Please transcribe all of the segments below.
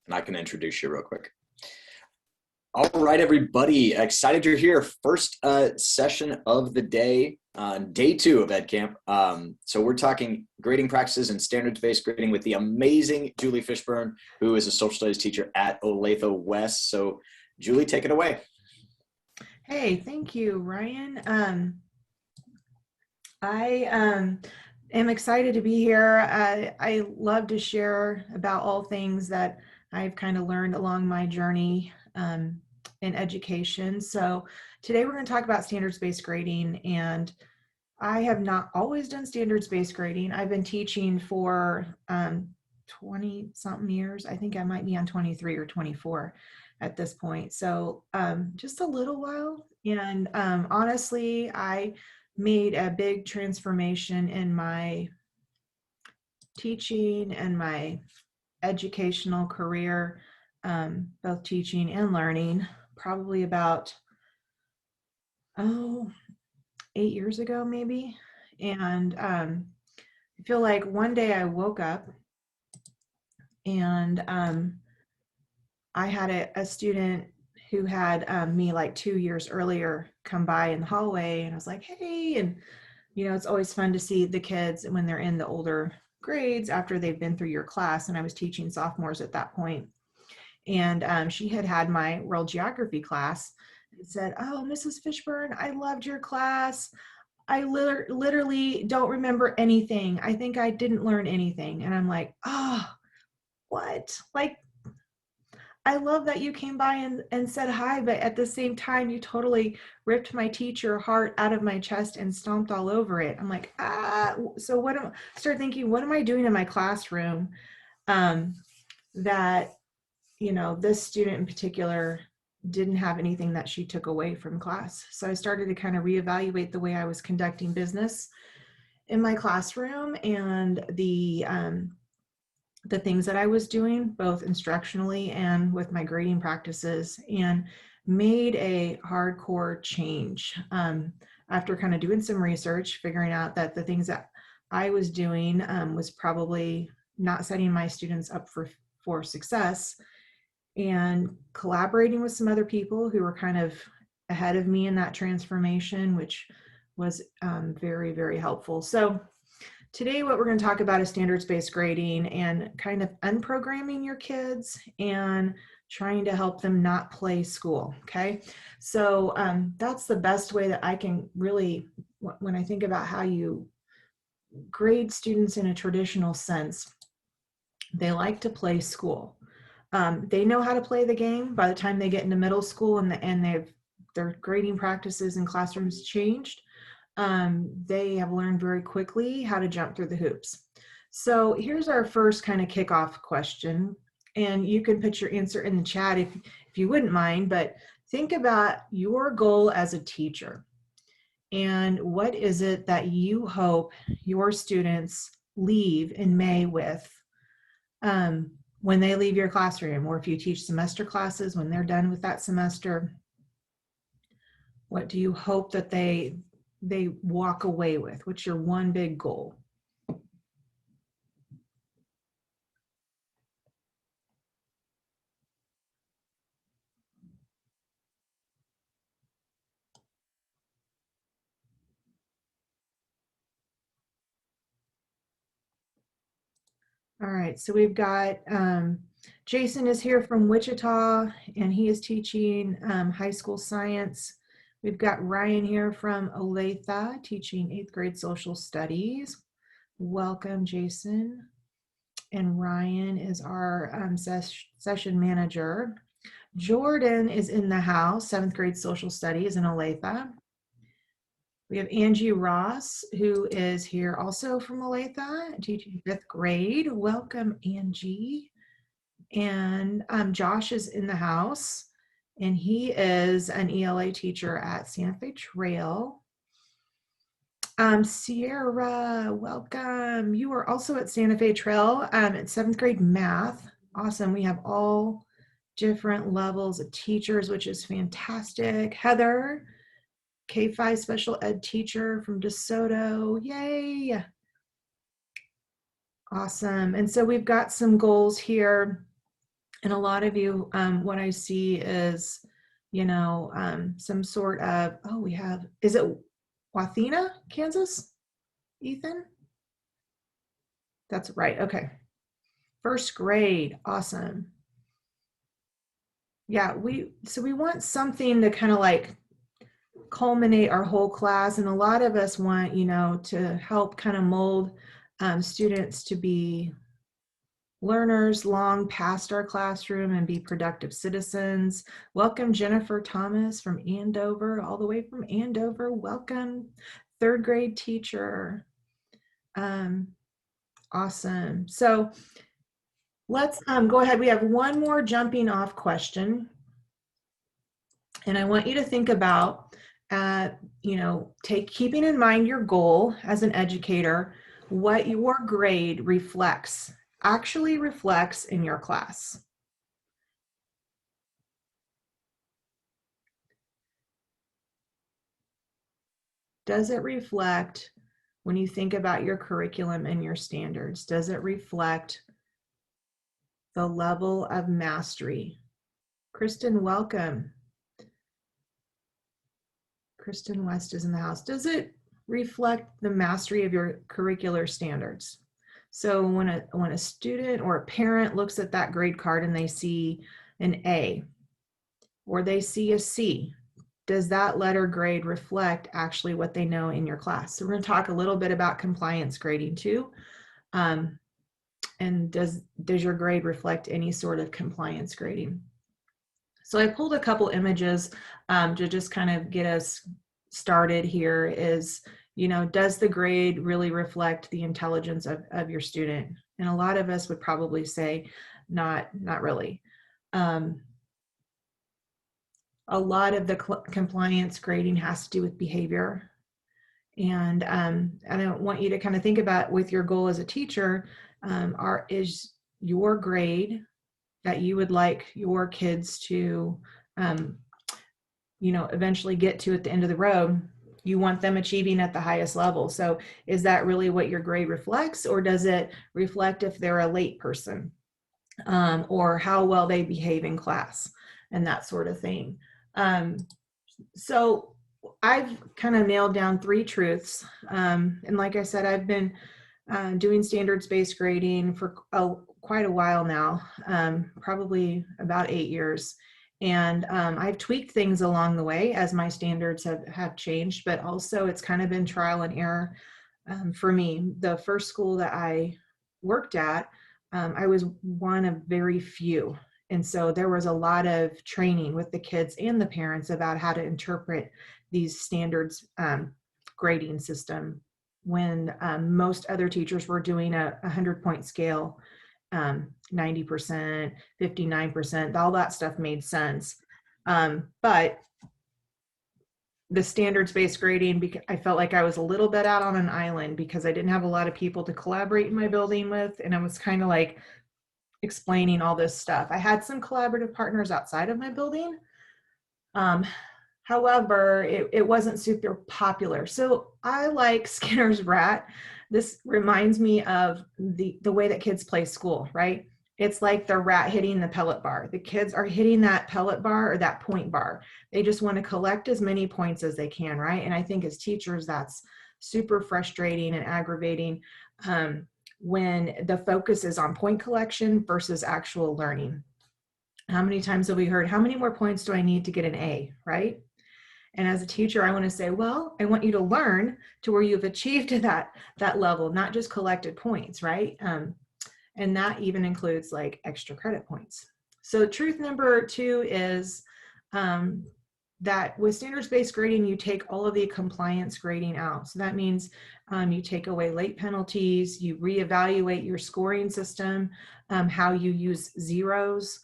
and I can introduce you real quick. All right, everybody. Excited you're here. First session of the day, day 2 of Ed Camp. So we're talking grading practices and standards-based grading with the amazing Julie Fishburne, who is a social studies teacher at Olathe West. So Julie, take it away. Hey, thank you, Ryan. I am excited to be here. I love to share about all things that I've kind of learned along my journey in education. So today we're going to talk about standards-based grading, and I have not always done standards-based grading. I've been teaching for 20 something years. I think I might be on 23 or 24 at this point. So just a little while. And honestly, I made a big transformation in my teaching and my educational career, both teaching and learning, probably about, 8 years ago, maybe. And I feel like one day I woke up and I had a student who had me like 2 years earlier come by in the hallway, and I was like, hey, and it's always fun to see the kids when they're in the older grades after they've been through your class. And I was teaching sophomores at that point. And she had my world geography class and said, oh, Mrs. Fishburne, I loved your class. I literally don't remember anything. I think I didn't learn anything. And I'm like, oh, what? Like, I love that you came by and said hi, but at the same time, you totally ripped my teacher heart out of my chest and stomped all over it. I'm like, so start thinking, what am I doing in my classroom that, this student in particular didn't have anything that she took away from class. So I started to kind of reevaluate the way I was conducting business in my classroom and the things that I was doing, both instructionally and with my grading practices, and made a hardcore change. After kind of doing some research, figuring out that the things that I was doing was probably not setting my students up for success, and collaborating with some other people who were kind of ahead of me in that transformation, which was very, very helpful. So today, what we're going to talk about is standards-based grading and kind of unprogramming your kids and trying to help them not play school, okay? So that's the best way that I can really, when I think about how you grade students in a traditional sense, they like to play school. They know how to play the game by the time they get into middle school and their grading practices and classrooms changed. They have learned very quickly how to jump through the hoops. So here's our first kind of kickoff question, and you can put your answer in the chat if you wouldn't mind, but think about your goal as a teacher and what is it that you hope your students leave in May with when they leave your classroom, or if you teach semester classes, when they're done with that semester, what do you hope that they walk away with? What's your one big goal? All right, so we've got Jason is here from Wichita, and he is teaching high school science. We've got Ryan here from Olathe, teaching 8th grade social studies. Welcome, Jason. And Ryan is our session manager. Jordan is in the house, 7th grade social studies in Olathe. We have Angie Ross, who is here also from Olathe, teaching 5th grade. Welcome, Angie. And Josh is in the house, and he is an ELA teacher at Santa Fe Trail. Sierra, welcome. You are also at Santa Fe Trail at 7th grade math. Awesome. We have all different levels of teachers, which is fantastic. Heather, K-5 special ed teacher from DeSoto. Yay. Awesome. And so we've got some goals here And a lot of you, what I see is, some sort of, is it Wathena, Kansas, Ethan? That's right. Okay. First grade. Awesome. Yeah, we want something to kind of like culminate our whole class. And a lot of us want, to help kind of mold students to be learners long past our classroom and be productive citizens. Welcome, Jennifer Thomas from Andover, all the way from Andover. Welcome, third grade teacher. Awesome. So let's go ahead. We have one more jumping off question. And I want you to think about, keeping in mind your goal as an educator, what your grade actually reflects in your class. Does it reflect, when you think about your curriculum and your standards, does it reflect the level of mastery? Kristen, welcome. Kristen West is in the house. Does it reflect the mastery of your curricular standards? So when a student or a parent looks at that grade card and they see an A or they see a C, does that letter grade reflect actually what they know in your class? So we're going to talk a little bit about compliance grading too. And does your grade reflect any sort of compliance grading? So I pulled a couple images to just kind of get us started here. Is, does the grade really reflect the intelligence of your student? And a lot of us would probably say not really. A lot of the compliance grading has to do with behavior. And I want you to kind of think about, with your goal as a teacher, is your grade that you would like your kids to, eventually get to at the end of the road, you want them achieving at the highest level. So is that really what your grade reflects, or does it reflect if they're a late person, or how well they behave in class and that sort of thing? So I've kind of nailed down 3 truths. And like I said, I've been doing standards-based grading for quite a while now, probably about 8 years. And I've tweaked things along the way as my standards have changed, but also it's kind of been trial and error for me. The first school that I worked at, I was one of very few. And so there was a lot of training with the kids and the parents about how to interpret these standards grading system, when most other teachers were doing a 100-point scale, 90%, 59%, all that stuff made sense. But the standards-based grading, I felt like I was a little bit out on an island because I didn't have a lot of people to collaborate in my building with, and I was kind of like explaining all this stuff. I had some collaborative partners outside of my building. However, it wasn't super popular. So I like Skinner's rat. This reminds me of the way that kids play school, right? It's like the rat hitting the pellet bar. The kids are hitting that pellet bar or that point bar. They just want to collect as many points as they can, right? And I think as teachers, that's super frustrating and aggravating when the focus is on point collection versus actual learning. How many times have we heard, how many more points do I need to get an A, right? And as a teacher, I want to say, well, I want you to learn to where you've achieved that level, not just collected points, right? And that even includes like extra credit points. So truth number 2 is that with standards-based grading, you take all of the compliance grading out. So that means you take away late penalties, you reevaluate your scoring system, how you use zeros,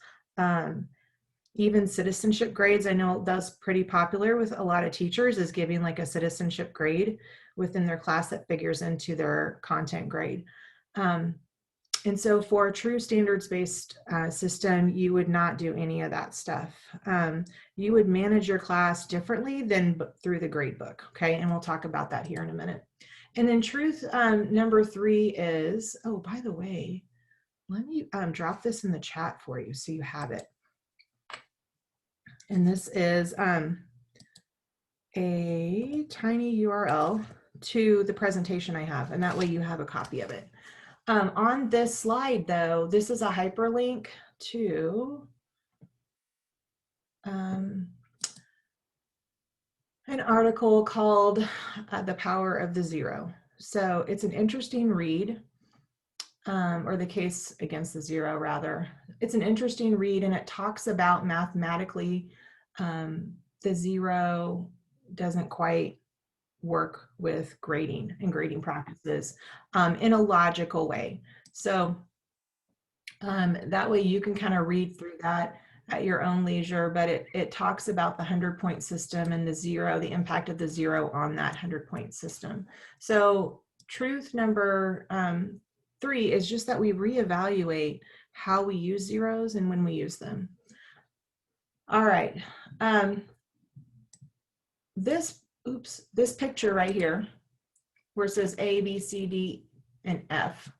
even citizenship grades. I know that's pretty popular with a lot of teachers, is giving like a citizenship grade within their class that figures into their content grade. And so for a true standards-based system, you would not do any of that stuff. You would manage your class differently than through the grade book, okay? And we'll talk about that here in a minute. And then truth number 3 is, oh, by the way, let me drop this in the chat for you so you have it. And this is a tiny URL to the presentation I have, and that way you have a copy of it. On this slide, though, this is a hyperlink to an article called The Power of the Zero. So it's an interesting read, or The Case Against the Zero, rather. It's an interesting read, and it talks about mathematically the zero doesn't quite work with grading and grading practices in a logical way. So that way you can kind of read through that at your own leisure, but it talks about the 100-point system and the zero, the impact of the zero on that 100-point system. So truth number 3 is just that we reevaluate how we use zeros and when we use them. All right. This picture right here, where it says A, B, C, D, and F,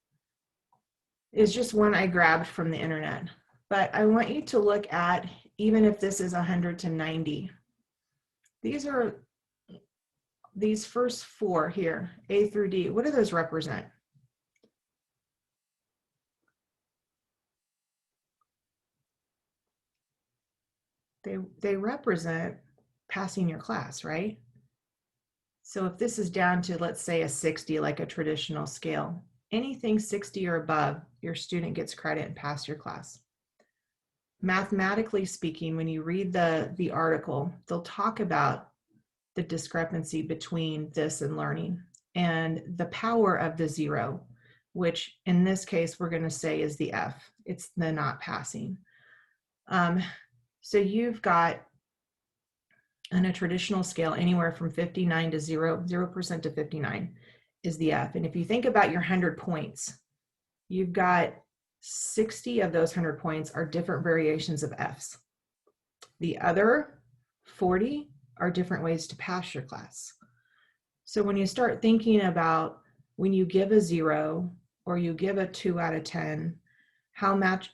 is just one I grabbed from the internet. But I want you to look at, even if this is 100 to 90, these first 4 here, A through D, what do those represent? They represent passing your class, right? So if this is down to, let's say, a 60, like a traditional scale, anything 60 or above, your student gets credit and pass your class. Mathematically speaking, when you read the article, they'll talk about the discrepancy between this and learning and the power of the zero, which in this case, we're going to say is the F. It's the not passing. So you've got, on a traditional scale, anywhere from 59 to 0% to 59 is the F. And if you think about your 100 points, you've got 60 of those 100 points are different variations of Fs. The other 40 are different ways to pass your class. So when you start thinking about when you give a 0 or you give a 2 out of 10, how much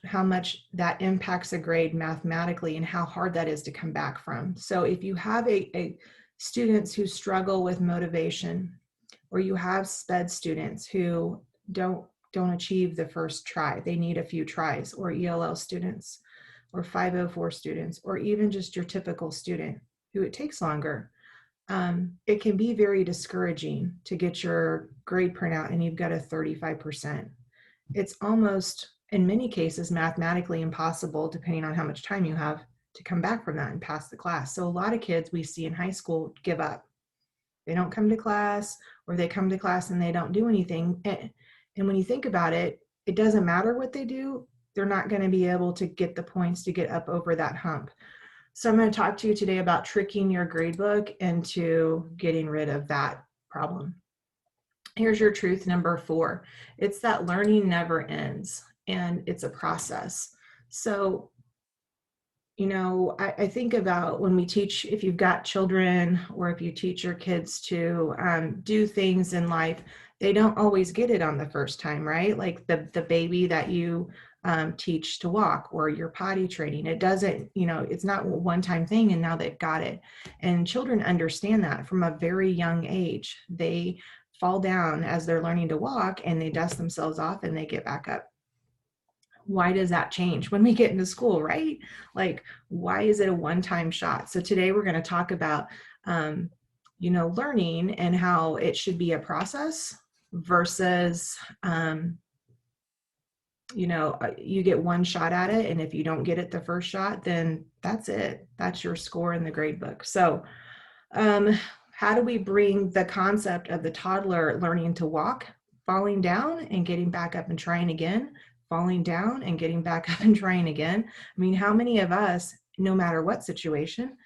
that impacts a grade mathematically and how hard that is to come back from. So if you have a students who struggle with motivation, or you have SPED students who don't achieve the first try, they need a few tries, or ELL students, or 504 students, or even just your typical student who it takes longer, it can be very discouraging to get your grade printout and you've got a 35%. It's almost, in many cases, mathematically impossible, depending on how much time you have, to come back from that and pass the class. So a lot of kids we see in high school give up. They don't come to class, or they come to class and they don't do anything. And when you think about it, it doesn't matter what they do. They're not going to be able to get the points to get up over that hump. So I'm going to talk to you today about tricking your gradebook into getting rid of that problem. Here's your truth number 4. It's that learning never ends, and it's a process. So, you know, I think about when we teach, if you've got children or if you teach your kids to do things in life, they don't always get it on the first time, right? Like the baby that you teach to walk, or your potty training. It doesn't, you know, it's not a one-time thing and now they've got it. And children understand that from a very young age. They fall down as they're learning to walk and they dust themselves off and they get back up. Why does that change when we get into school, right? Like, why is it a one-time shot? So today we're going to talk about, you know, learning and how it should be a process versus, you know, you get one shot at it. And if you don't get it the first shot, then that's it. That's your score in the grade book. So, how do we bring the concept of the toddler learning to walk, falling down and getting back up and trying again, falling down and getting back up and trying again? I mean, how many of us, no matter what situation,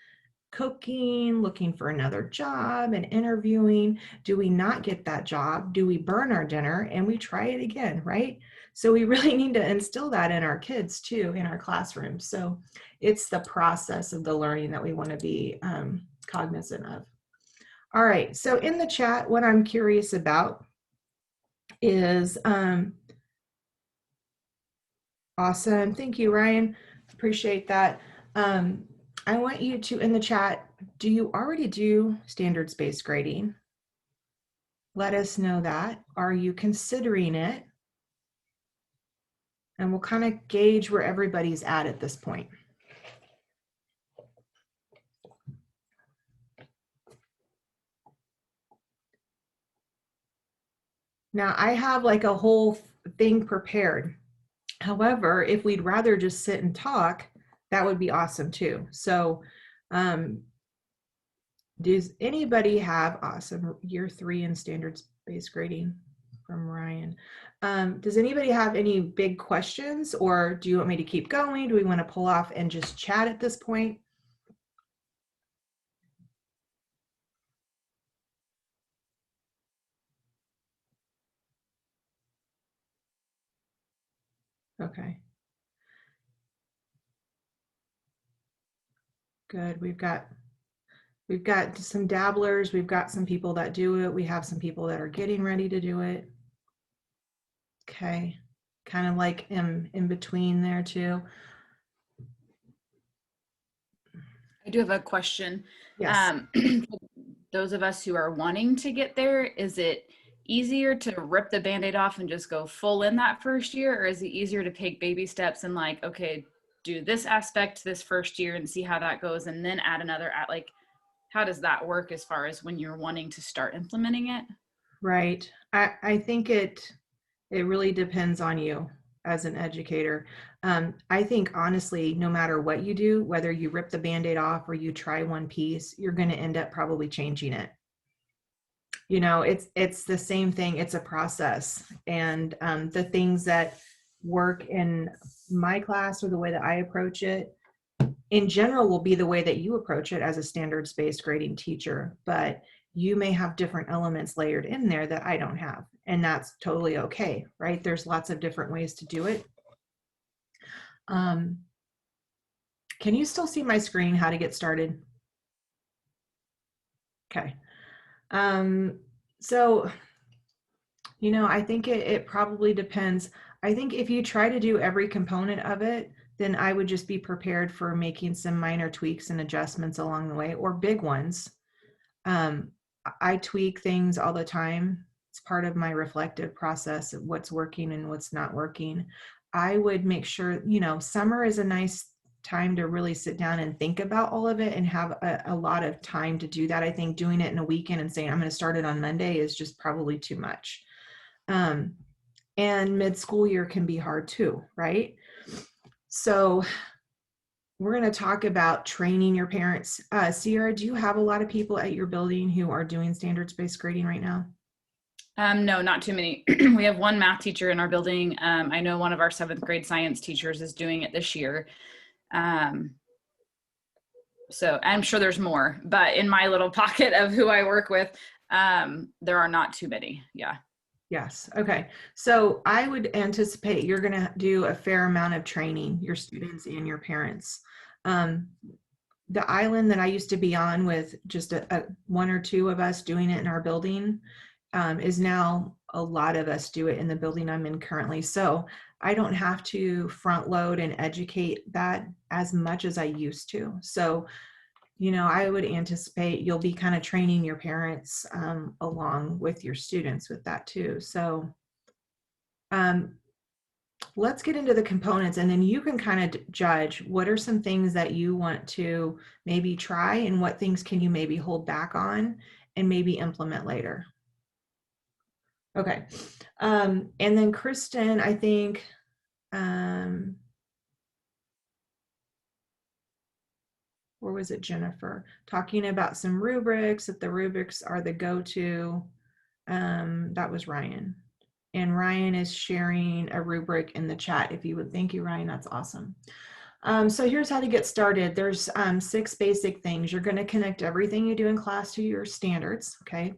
cooking, looking for another job and interviewing, do we not get that job? Do we burn our dinner and we try it again, right? So we really need to instill that in our kids too, in our classrooms. So it's the process of the learning that we want to be cognizant of. All right, so in the chat, what I'm curious about is Awesome. Thank you, Ryan. Appreciate that. I want you to, in the chat, do you already do standards-based grading? Let us know that. Are you considering it? And we'll kind of gauge where everybody's at this point. Now, I have like a whole thing prepared. However, if we'd rather just sit and talk, that would be awesome too. So, does anybody have awesome year 3 in standards-based grading from Ryan? Does anybody have any big questions, or do you want me to keep going? Do we want to pull off and just chat at this point? Okay. Good. We've got some dabblers. We've got some people that do it. We have some people that are getting ready to do it. Okay. Kind of like in between there too. I do have a question. Yes. Those of us who are wanting to get there, is it easier to rip the Band-Aid off and just go full in that first year? Or is it easier to take baby steps and like, okay, do this aspect this first year and see how that goes, and then add another, like, how does that work as far as when you're wanting to start implementing it? Right. I think it really depends on you as an educator. I think honestly, no matter what you do, whether you rip the Band-Aid off or you try one piece, you're going to end up probably changing it. You know, it's the same thing. It's a process. And the things that work in my class or the way that I approach it in general will be the way that you approach it as a standards-based grading teacher, but you may have different elements layered in there that I don't have, and that's totally okay, right? There's lots of different ways to do it. Can you still see my screen, how to get started? Okay. So, you know, I think it probably depends. I think if you try to do every component of it, then I would just be prepared for making some minor tweaks and adjustments along the way, or big ones. I tweak things all the time. It's part of my reflective process of what's working and what's not working. I would make sure, you know, summer is a nice time to really sit down and think about all of it and have a lot of time to do that. I think doing it in a weekend and saying I'm going to start it on Monday is just probably too much. And mid-school year can be hard too, right? So we're going to talk about training your parents. Sierra, do you have a lot of people at your building who are doing standards-based grading right now? No, not too many. We have one math teacher in our building. I know one of our 7th grade science teachers is doing it this year. So I'm sure there's more, but in my little pocket of who I work with, there are not too many. Yeah. Yes. Okay. So I would anticipate you're going to do a fair amount of training your students and your parents. The island that I used to be on with just one or two of us doing it in our building is now a lot of us do it in the building I'm in currently. So I don't have to front load and educate that as much as I used to. So, you know, I would anticipate you'll be kind of training your parents along with your students with that too. So let's get into the components, and then you can kind of judge what are some things that you want to maybe try and what things can you maybe hold back on and maybe implement later. Okay. And then Kristen, I think, or was it Jennifer, talking about some rubrics, that the rubrics are the go-to. That was Ryan. And Ryan is sharing a rubric in the chat. If you would, thank you, Ryan, that's awesome. So here's how to get started. There's 6 basic things. You're gonna connect everything you do in class to your standards, okay?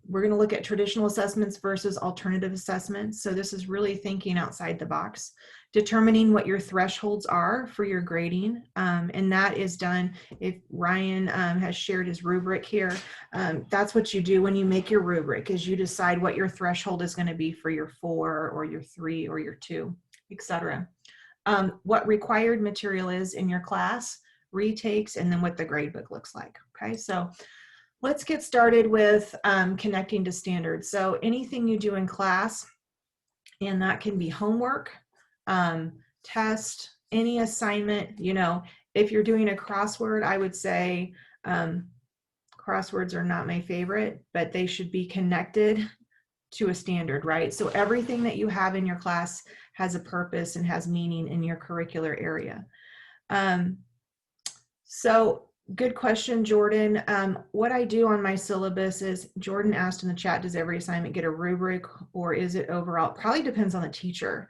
We're gonna look at traditional assessments versus alternative assessments. So this is really thinking outside the box, determining what your thresholds are for your grading. And that is done, if Ryan has shared his rubric here, that's what you do when you make your rubric, is you decide what your threshold is gonna be for your 4 or your 3 or your 2. etc. What required material is in your class, retakes, and then what the grade book looks like. Okay, so let's get started with connecting to standards. So anything you do in class, and that can be homework, test, any assignment, you know, if you're doing a crossword, I would say crosswords are not my favorite, but they should be connected to a standard, right? So everything that you have in your class has a purpose and has meaning in your curricular area. So good question, Jordan. What I do on my syllabus is, Jordan asked in the chat, does every assignment get a rubric or is it overall? Probably depends on the teacher.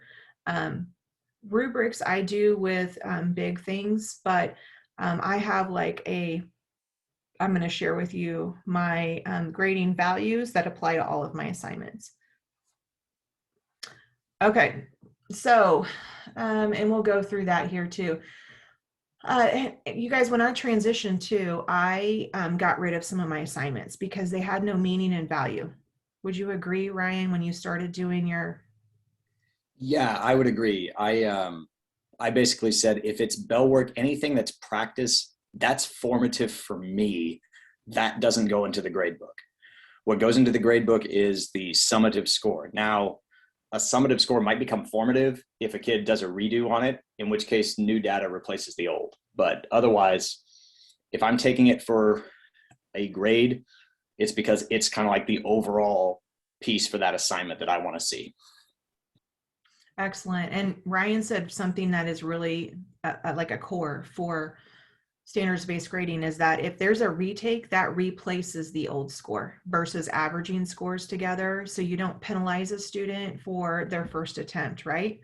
Rubrics I do with big things, but I have like I'm going to share with you my grading values that apply to all of my assignments. Okay, so, and we'll go through that here too. You guys, when I transitioned too, I got rid of some of my assignments because they had no meaning and value. Would you agree, Ryan, when you started doing your? Yeah, I would agree. I basically said, if it's bell work, anything that's practice, that's formative for me. That doesn't go into the grade book. What goes into the grade book is the summative score. Now, a summative score might become formative if a kid does a redo on it, in which case new data replaces the old. But otherwise, if I'm taking it for a grade, it's because it's kind of like the overall piece for that assignment that I want to see. Excellent. And Ryan said something that is really like a core for standards-based grading, is that if there's a retake, that replaces the old score versus averaging scores together. So you don't penalize a student for their first attempt, right?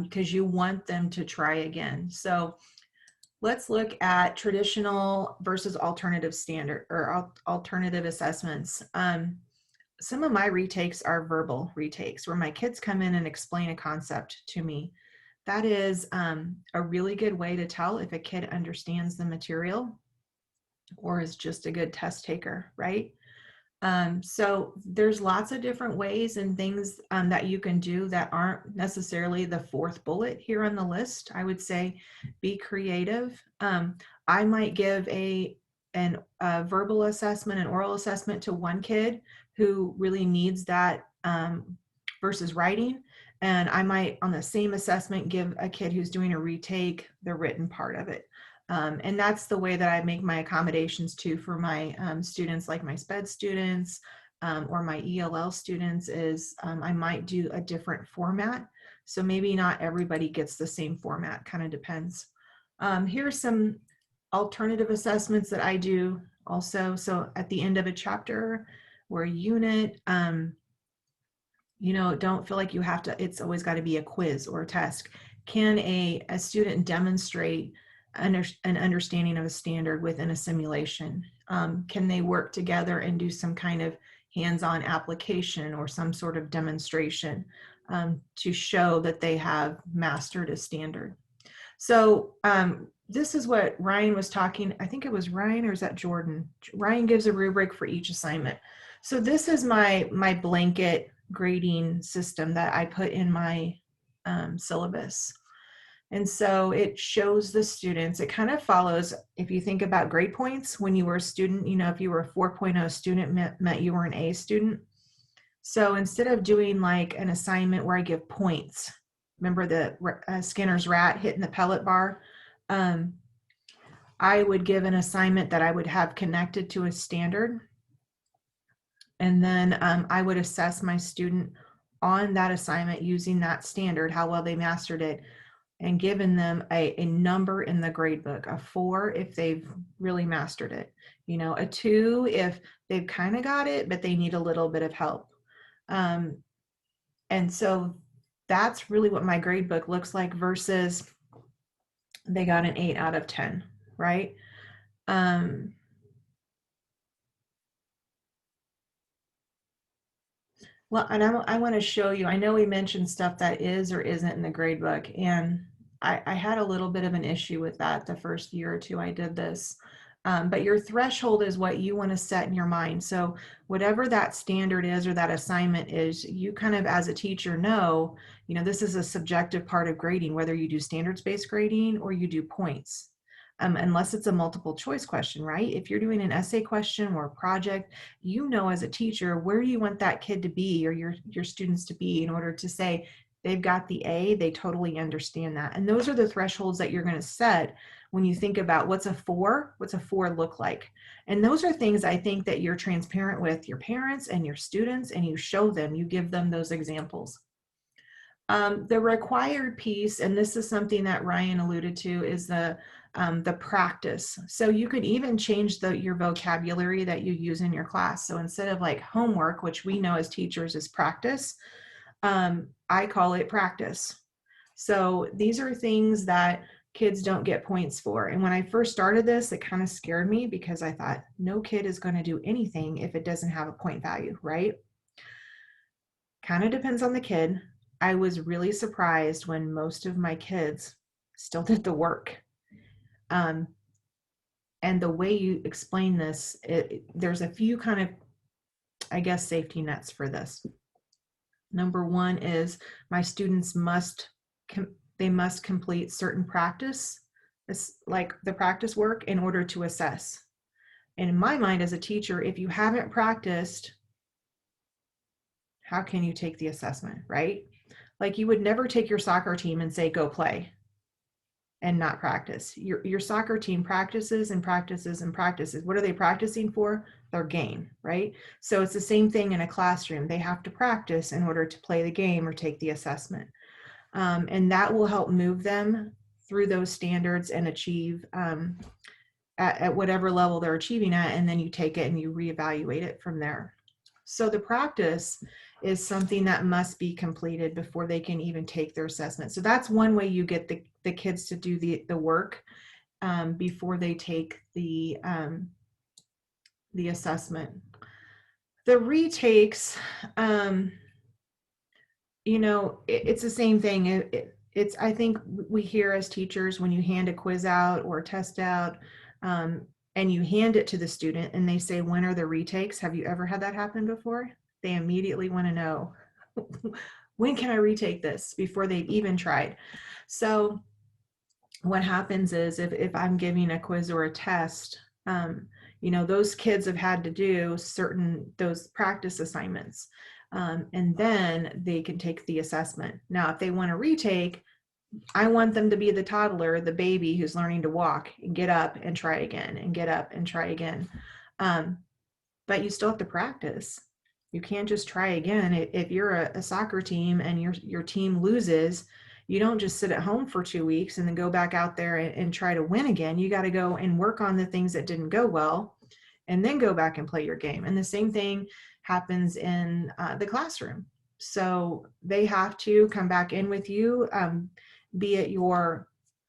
Because you want them to try again. So let's look at traditional versus alternative standard or alternative assessments. Some of my retakes are verbal retakes where my kids come in and explain a concept to me. That is a really good way to tell if a kid understands the material or is just a good test taker, right? So there's lots of different ways and things that you can do that aren't necessarily the fourth bullet here on the list. I would say be creative. I might give a verbal assessment, an oral assessment to one kid who really needs that versus writing. And I might, on the same assessment, give a kid who's doing a retake the written part of it. And that's the way that I make my accommodations too for my students, like my SPED students or my ELL students, is I might do a different format. So maybe not everybody gets the same format, kind of depends. Here's some alternative assessments that I do also. So at the end of a chapter or a unit, you know, don't feel like you have to, it's always got to be a quiz or a test. Can a student demonstrate an understanding of a standard within a simulation? Can they work together and do some kind of hands-on application or some sort of demonstration to show that they have mastered a standard? So this is what Ryan was talking, I think it was Ryan, or is that Jordan? Ryan gives a rubric for each assignment. So this is my blanket grading system that I put in my syllabus. And so it shows the students, it kind of follows, if you think about grade points, when you were a student, you know, if you were a 4.0 student, meant you were an A student. So instead of doing like an assignment where I give points, remember the Skinner's rat hitting the pellet bar? I would give an assignment that I would have connected to a standard. And then I would assess my student on that assignment using that standard, how well they mastered it, and given them a number in the grade book, a 4 if they've really mastered it, you know, a 2 if they've kind of got it, but they need a little bit of help. And so that's really what my grade book looks like versus they got an 8 out of 10, right? Well, and I want to show you, I know we mentioned stuff that is or isn't in the grade book, and I had a little bit of an issue with that the first year or two I did this. But your threshold is what you want to set in your mind. So whatever that standard is or that assignment is, you kind of as a teacher know, this is a subjective part of grading, whether you do standards-based grading or you do points. Unless it's a multiple choice question, right? If you're doing an essay question or a project, as a teacher, where do you want that kid to be or your students to be in order to say they've got the A, they totally understand that. And those are the thresholds that you're going to set when you think about what's a 4 look like. And those are things I think that you're transparent with your parents and your students, and you show them, you give them those examples. The required piece, and this is something that Ryan alluded to, is the practice. So you could even change your vocabulary that you use in your class. So instead of like homework, which we know as teachers is practice, I call it practice. So these are things that kids don't get points for. And when I first started this, it kind of scared me because I thought no kid is going to do anything if it doesn't have a point value, right? Kind of depends on the kid. I was really surprised when most of my kids still did the work. And the way you explain this, there's a few kind of, I guess, safety nets for this. Number one is my students must complete certain practice, like the practice work, in order to assess. And in my mind as a teacher, if you haven't practiced, how can you take the assessment, right? Like you would never take your soccer team and say, go play and not practice. Your soccer team practices and practices and practices. What are they practicing for? Their game, right? So it's the same thing in a classroom. They have to practice in order to play the game or take the assessment. And that will help move them through those standards and achieve at whatever level they're achieving at, and then you take it and you reevaluate it from there. So the practice is something that must be completed before they can even take their assessment. So that's one way you get the kids to do the work before they take the assessment. The retakes, it's the same thing. It's I think we hear as teachers, when you hand a quiz out or a test out, and you hand it to the student and they say, when are the retakes? Have you ever had that happen before? They immediately want to know, when can I retake this, before they've even tried. So what happens is if I'm giving a quiz or a test, those kids have had to do those practice assignments. And then they can take the assessment. Now, if they want to retake, I want them to be the toddler, the baby who's learning to walk and get up and try again and get up and try again. But you still have to practice. You can't just try again. If you're a soccer team and your team loses, you don't just sit at home for 2 weeks and then go back out there and try to win again. You got to go and work on the things that didn't go well and then go back and play your game. And the same thing happens in the classroom. So they have to come back in with you, be it your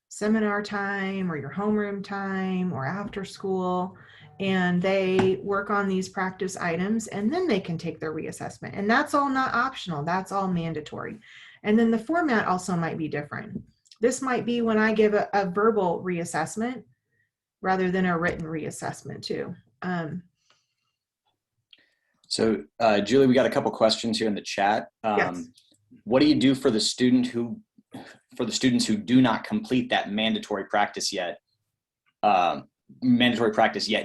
seminar time or your homeroom time or after school, and they work on these practice items, and then they can take their reassessment. And that's all not optional, that's all mandatory. And then the format also might be different. This might be when I give a verbal reassessment rather than a written reassessment too. So Julie, we got a couple questions here in the chat. Yes. What do you do for the students who do not complete that mandatory practice yet,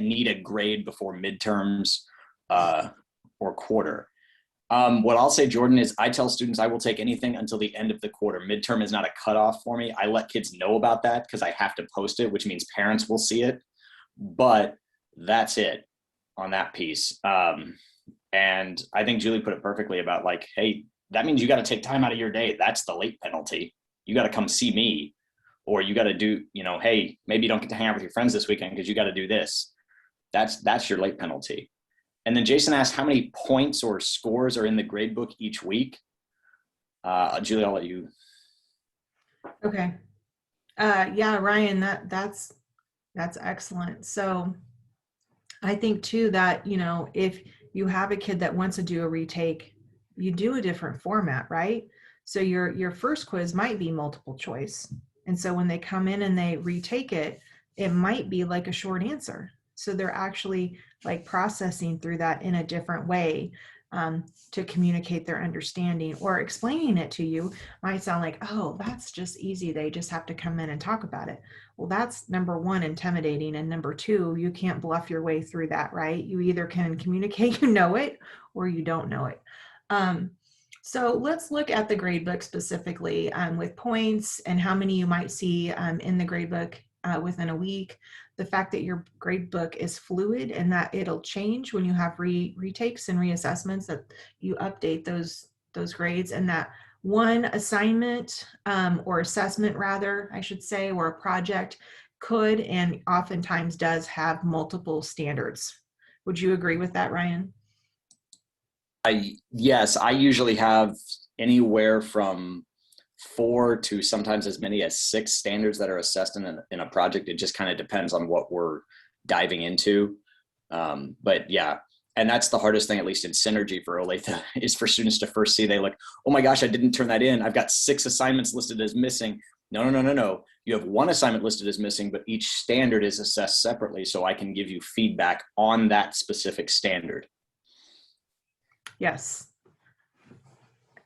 need a grade before midterms or quarter? What I'll say, Jordan, is I tell students I will take anything until the end of the quarter. Midterm is not a cutoff for me. I let kids know about that because I have to post it, which means parents will see it. But that's it on that piece. And I think Julie put it perfectly about like, hey, that means you got to take time out of your day. That's the late penalty. You got to come see me, or you got to do, hey, maybe you don't get to hang out with your friends this weekend because you got to do this. That's your late penalty. And then Jason asked how many points or scores are in the grade book each week. Julie, I'll let you. Okay. Yeah, Ryan, that's excellent. So I think too that, if you have a kid that wants to do a retake, you do a different format, right? So your first quiz might be multiple choice. And so when they come in and they retake it, it might be like a short answer. So they're actually like processing through that in a different way to communicate their understanding, or explaining it to you might sound like, oh, that's just easy. They just have to come in and talk about it. Well, that's number one, intimidating. And number two, you can't bluff your way through that, right? You either can communicate, you know it, or you don't know it. So let's look at the gradebook specifically with points and how many you might see in the gradebook within a week. The fact that your gradebook is fluid and that it'll change when you have retakes and reassessments, that you update those grades, and that one assignment or assessment rather, I should say, or a project could and oftentimes does have multiple standards. Would you agree with that, Ryan? Yes, I usually have anywhere from 4 to sometimes as many as 6 standards that are assessed in a project. It just kind of depends on what we're diving into. But yeah, and that's the hardest thing, at least in Synergy for Olathe, is for students to first see, they look, oh my gosh, I didn't turn that in. I've got 6 assignments listed as missing. No. You have 1 assignment listed as missing, but each standard is assessed separately. So I can give you feedback on that specific standard.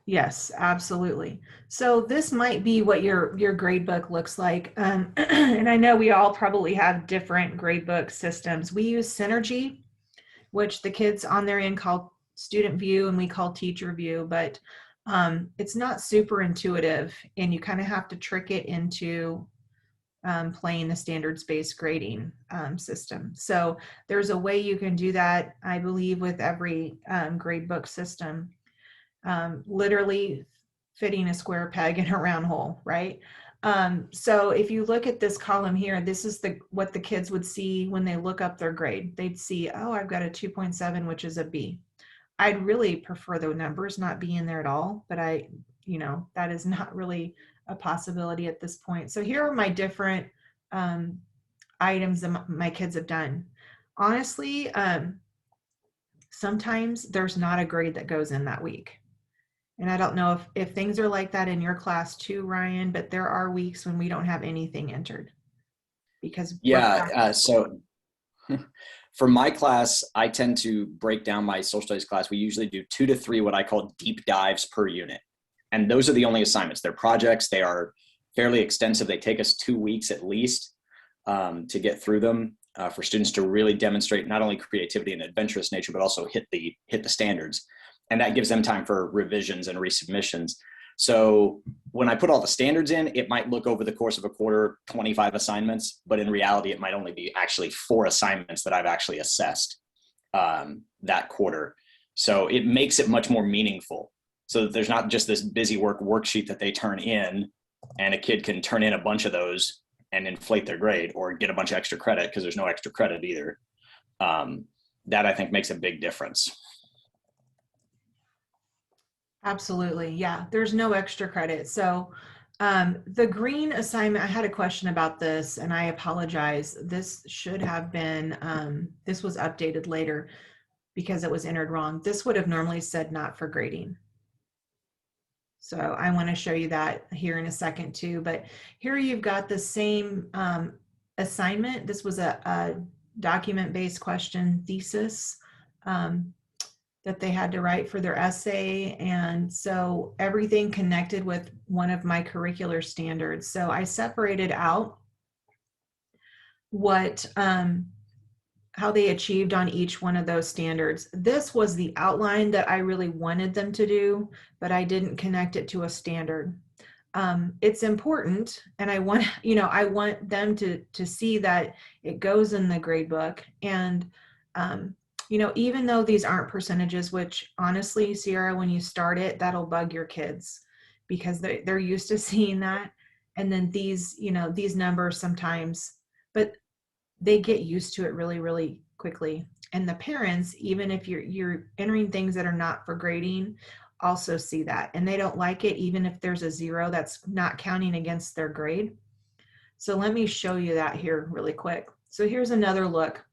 Yes, absolutely. So this might be what your gradebook looks like. And I know we all probably have different gradebook systems. We use Synergy, which the kids on their end call Student View and we call Teacher View, but it's not super intuitive, and you kind of have to trick it into playing the standards-based grading system. So there's a way you can do that, I believe, with every gradebook system. Literally fitting a square peg in a round hole, right? So if you look at this column here, this is what the kids would see when they look up their grade. They'd see, oh, I've got a 2.7, which is a B. I'd really prefer the numbers not be in there at all, but that is not really a possibility at this point. So here are my different items that my kids have done. Honestly, sometimes there's not a grade that goes in that week. And I don't know if things are like that in your class too, Ryan, but there are weeks when we don't have anything entered because so for my class, I tend to break down my social studies class. We usually do 2 to 3 what I call deep dives per unit. And those are the only assignments. They're projects. They are fairly extensive. They take us 2 weeks at least to get through them for students to really demonstrate not only creativity and adventurous nature, but also hit the standards. And that gives them time for revisions and resubmissions. So when I put all the standards in, it might look over the course of a quarter, 25 assignments, but in reality, it might only be actually 4 assignments that I've actually assessed that quarter. So it makes it much more meaningful. So that there's not just this busy worksheet that they turn in, and a kid can turn in a bunch of those and inflate their grade or get a bunch of extra credit, because there's no extra credit either. That I think makes a big difference. Absolutely. Yeah, there's no extra credit. So the green assignment, I had a question about this and I apologize. This should have been, this was updated later because it was entered wrong. This would have normally said not for grading. So I want to show you that here in a second too. But here you've got the same assignment. This was a document-based question thesis that they had to write for their essay. And so everything connected with one of my curricular standards. So I separated out what, how they achieved on each one of those standards. This was the outline that I really wanted them to do, but I didn't connect it to a standard. It's important, and I want, I want them to see that it goes in the grade book. And even though these aren't percentages, which honestly, Sierra, when you start it, that'll bug your kids because they're used to seeing that. And then these numbers sometimes, but they get used to it really, really quickly. And the parents, even if you're entering things that are not for grading, also see that. And they don't like it, even if there's a 0 that's not counting against their grade. So let me show you that here really quick. So here's another look.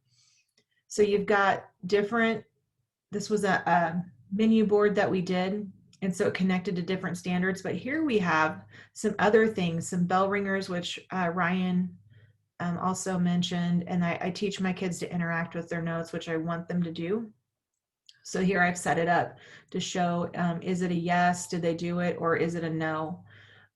So you've got this was a menu board that we did, and so it connected to different standards. But here we have some other things, some bell ringers, which Ryan also mentioned, and I teach my kids to interact with their notes, which I want them to do. So here I've set it up to show, is it a yes, did they do it, or is it a no?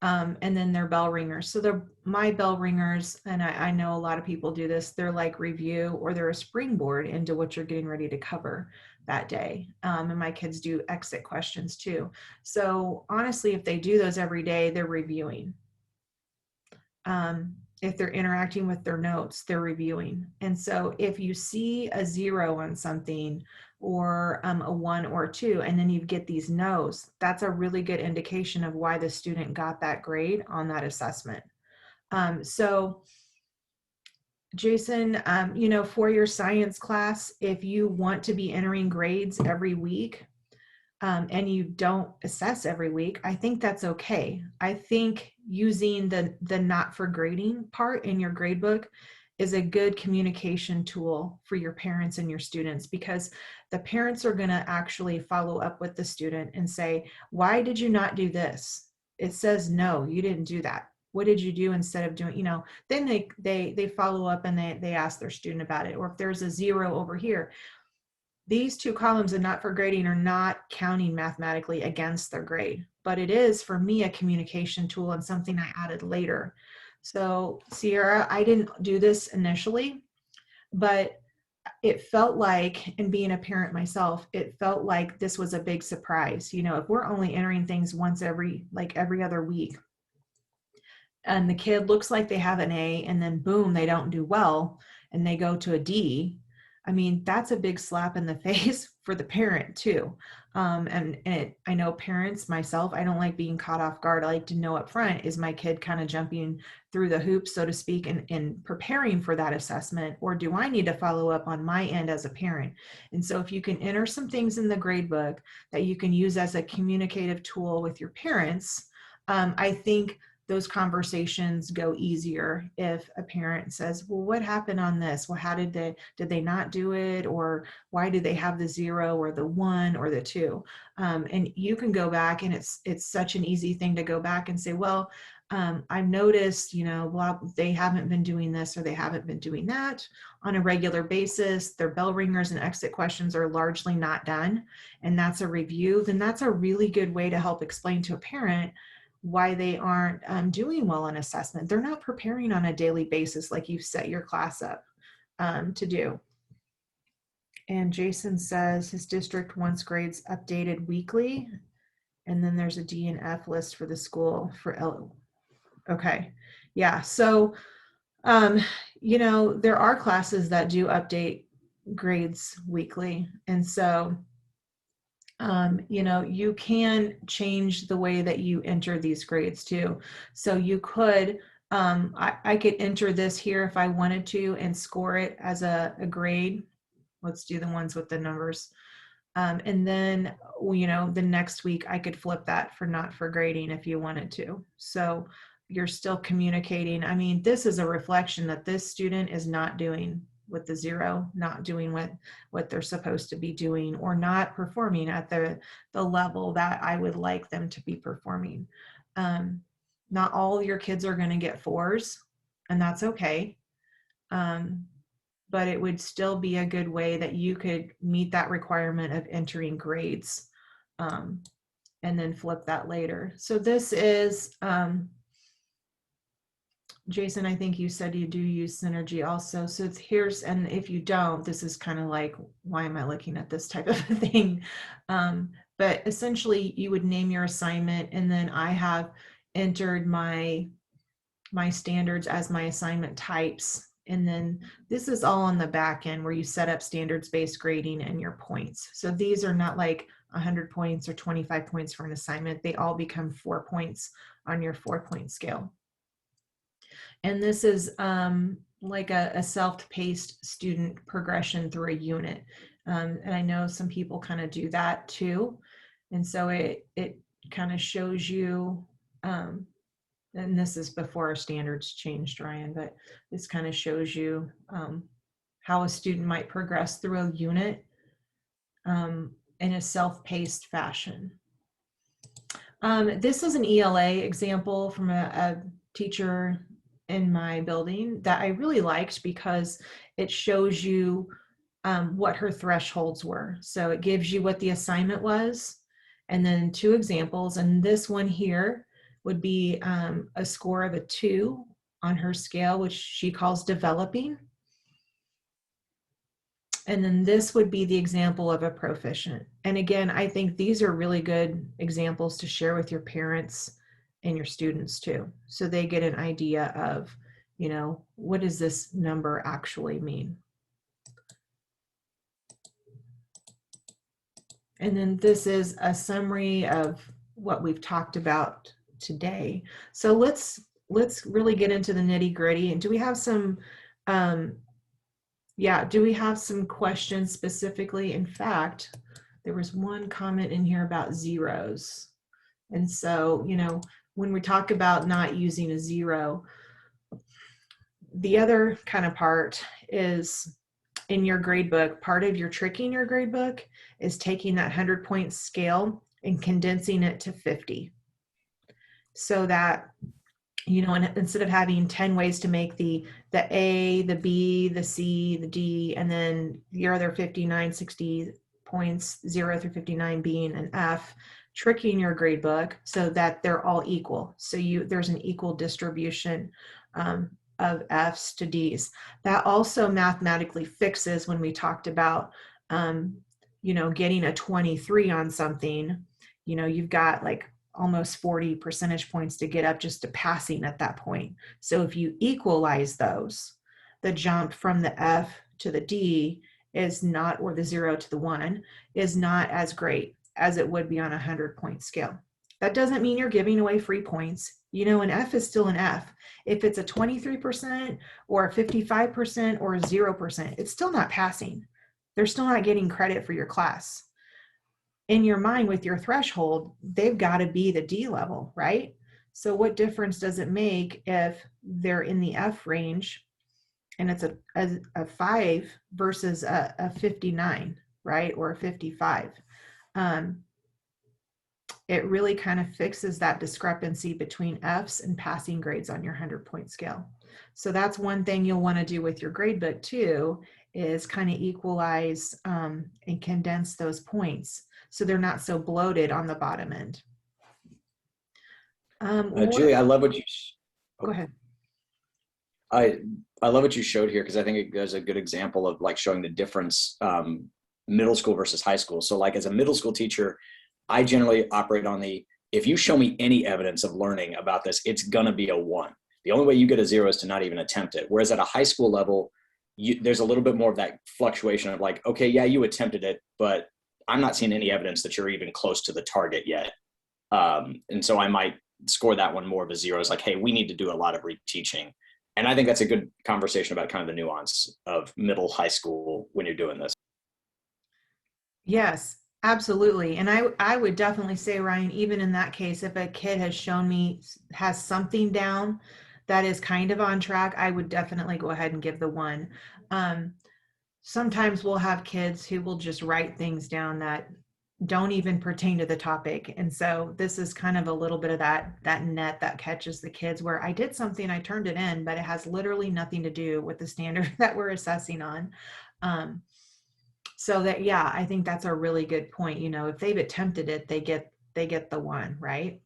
And then their bell ringers. So they're my bell ringers, and I know a lot of people do this. They're like review, or they're a springboard into what you're getting ready to cover that day. And my kids do exit questions too. So honestly, if they do those every day, they're reviewing. If they're interacting with their notes, they're reviewing. And so if you see a 0 on something, or a 1 or a 2, and then you get these no's, that's a really good indication of why the student got that grade on that assessment. So Jason, for your science class, if you want to be entering grades every week, and you don't assess every week, I think that's okay. I think using the not for grading part in your grade book is a good communication tool for your parents and your students, because the parents are going to actually follow up with the student and say, why did you not do this? It says, no, you didn't do that. What did you do instead of doing, then they follow up and they ask their student about it. Or if there's a 0 over here, these 2 columns of not for grading are not counting mathematically against their grade, but it is for me a communication tool and something I added later. So Sierra, I didn't do this initially, but it felt like, and being a parent myself, it felt like this was a big surprise. If we're only entering things once every other week, and the kid looks like they have an A, and then boom, they don't do well and they go to a D. I mean, that's a big slap in the face for the parent too. I know parents, myself, I don't like being caught off guard. I like to know up front, is my kid kind of jumping through the hoops, so to speak, and preparing for that assessment, or do I need to follow up on my end as a parent? And so if you can enter some things in the grade book that you can use as a communicative tool with your parents, I think those conversations go easier if a parent says, well, what happened on this? Well, how did they not do it? Or why did they have the 0 or the 1 or the 2? And you can go back, and it's such an easy thing to go back and say, well, I've noticed, they haven't been doing this, or they haven't been doing that on a regular basis. Their bell ringers and exit questions are largely not done, and that's a review. Then that's a really good way to help explain to a parent why they aren't doing well on assessment. They're not preparing on a daily basis like you've set your class up to do. And Jason says his district wants grades updated weekly, and then there's a D and F list for the school for L. Okay, yeah. So, there are classes that do update grades weekly, and so you can change the way that you enter these grades too. So you could, I could enter this here if I wanted to and score it as a grade. Let's do the ones with the numbers. And then, the next week I could flip that for not for grading if you wanted to. So you're still communicating. I mean, this is a reflection that this student is not doing with the 0, not doing what they're supposed to be doing, or not performing at the level that I would like them to be performing. Not all your kids are going to get 4s, and that's okay. But it would still be a good way that you could meet that requirement of entering grades, and then flip that later. So this is, Jason, I think you said you do use Synergy also. So and if you don't, this is kind of like, why am I looking at this type of thing? But essentially you would name your assignment, and then I have entered my standards as my assignment types. And then this is all on the back end where you set up standards-based grading and your points. So these are not like 100 points or 25 points for an assignment. They all become 4 points on your 4-point scale. And this is like a self-paced student progression through a unit. And I know some people kind of do that too. And so it kind of shows you, and this is before our standards changed, Ryan, but this kind of shows you how a student might progress through a unit in a self-paced fashion. This is an ELA example from a teacher in my building that I really liked because it shows you what her thresholds were. So it gives you what the assignment was, and then 2 examples. And this one here would be a score of a 2 on her scale, which she calls developing. And then this would be the example of a proficient. And again, I think these are really good examples to share with your parents and your students too. So they get an idea of, what does this number actually mean? And then this is a summary of what we've talked about today. So let's really get into the nitty gritty. And do we have some, do we have some questions specifically? In fact, there was one comment in here about zeros. And so, when we talk about not using a zero, the other kind of part is in your grade book, part of your tricking your grade book is taking that 100-point scale and condensing it to 50. So that, and instead of having 10 ways to make the A, the B, the C, the D, and then your other 59, 60 points, 0 through 59 being an F, tricking your grade book so that they're all equal. So there's an equal distribution of F's to D's. That also mathematically fixes when we talked about, getting a 23 on something, you've got like almost 40 percentage points to get up just to passing at that point. So if you equalize those, the jump from the F to the D is not, or the 0 to the 1 is not as great as it would be on a 100-point scale. That doesn't mean you're giving away free points. An F is still an F. If it's a 23% or a 55% or a 0%, it's still not passing. They're still not getting credit for your class. In your mind with your threshold, they've got to be the D level, right? So what difference does it make if they're in the F range and it's a 5 versus a 59, right? Or a 55? It really kind of fixes that discrepancy between F's and passing grades on your 100-point scale. So that's one thing you'll want to do with your grade book too, is kind of equalize and condense those points so they're not so bloated on the bottom end. Julie, I love what you. Go ahead. I love what you showed here because I think it gives a good example of like showing the difference middle school versus high school. So like as a middle school teacher, I generally operate on if you show me any evidence of learning about this, it's going to be a 1. The only way you get a 0 is to not even attempt it. Whereas at a high school level, there's a little bit more of that fluctuation of like, okay, yeah, you attempted it, but I'm not seeing any evidence that you're even close to the target yet. And so I might score that one more of a 0. It's like, hey, we need to do a lot of reteaching. And I think that's a good conversation about kind of the nuance of middle high school when you're doing this. Yes, absolutely. And I would definitely say, Ryan, even in that case, if a kid has something down that is kind of on track, I would definitely go ahead and give the 1. Sometimes we'll have kids who will just write things down that don't even pertain to the topic. And so this is kind of a little bit of that net that catches the kids where I did something, I turned it in, but it has literally nothing to do with the standard that we're assessing on. So that, yeah, I think that's a really good point. If they've attempted it, they get the 1, right?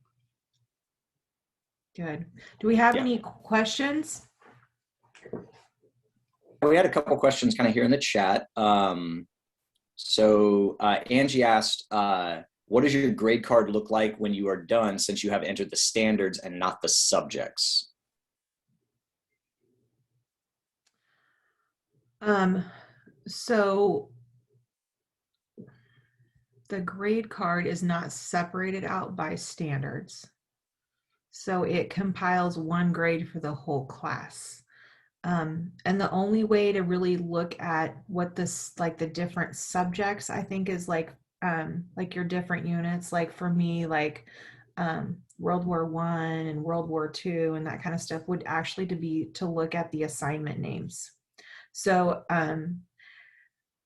Good. Do we have any questions? We had a couple questions kind of here in the chat. So Angie asked, what does your grade card look like when you are done since you have entered the standards and not the subjects? So the grade card is not separated out by standards. So it compiles one grade for the whole class. And the only way to really look at what the different subjects, I think, is like your different units. Like for me, like World War I and World War II and that kind of stuff would actually to look at the assignment names. So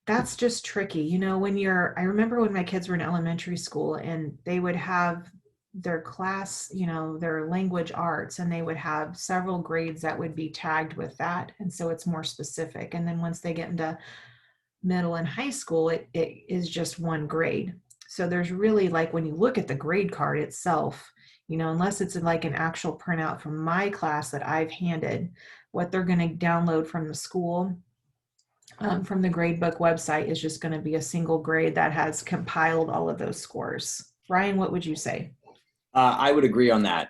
that's just tricky. I remember when my kids were in elementary school and they would have their class, their language arts, and they would have several grades that would be tagged with that. And so it's more specific. And then once they get into middle and high school, it is just one grade. So there's really, like, when you look at the grade card itself, unless it's like an actual printout from my class that I've handed, what they're going to download from the school, from the gradebook website, is just going to be a single grade that has compiled all of those scores. Ryan, what would you say? I would agree on that.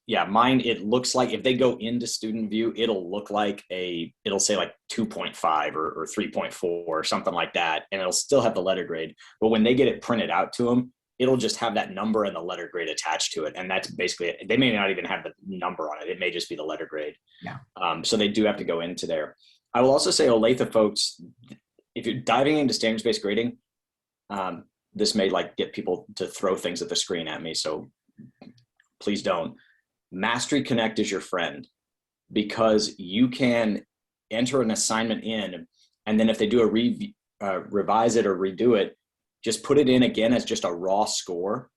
Yeah, mine, it looks like if they go into student view, it'll look like it'll say like 2.5 or 3.4 or something like that. And it'll still have the letter grade. But when they get it printed out to them, it'll just have that number and the letter grade attached to it. And that's basically it. They may not even have the number on it. It may just be the letter grade. Yeah. So they do have to go into there. I will also say, Olathe folks, if you're diving into standards-based grading, this may like get people to throw things at the screen at me. So please don't. Mastery Connect is your friend, because you can enter an assignment in, and then if they do a revise it or redo it, just put it in again as just a raw score.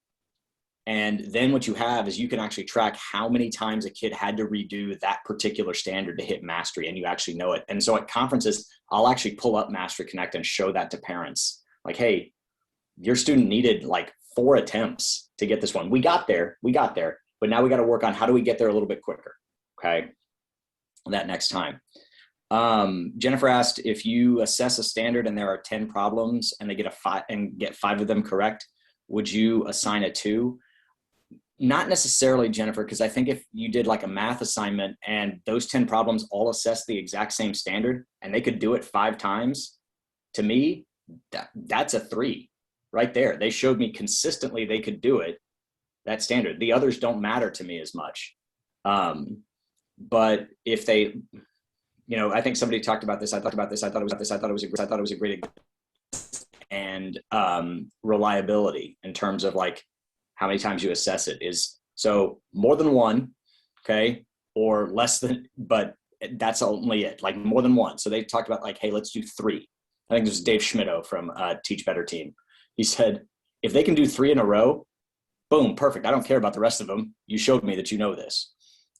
And then what you have is you can actually track how many times a kid had to redo that particular standard to hit mastery, and you actually know it. And so at conferences, I'll actually pull up Mastery Connect and show that to parents. Like, hey, your student needed like 4 attempts to get this one. We got there, but now we got to work on how do we get there a little bit quicker. Okay. That next time. Jennifer asked, if you assess a standard and there are 10 problems and they get 5 of them correct, would you assign a 2? Not necessarily, Jennifer, because I think if you did like a math assignment and those 10 problems all assess the exact same standard and they could do it 5 times, to me, that's a 3 right there. They showed me consistently they could do it, that standard. The others don't matter to me as much. But if they, I think somebody talked about this. I thought it was a great and reliability in terms of like how many times you assess it is. So more than 1, okay, or less than, but that's only it, like more than 1. So they talked about like, hey, let's do 3. I think this was Dave Schmittou from Teach Better Team. He said, if they can do 3 in a row, boom, perfect. I don't care about the rest of them. You showed me that you know this,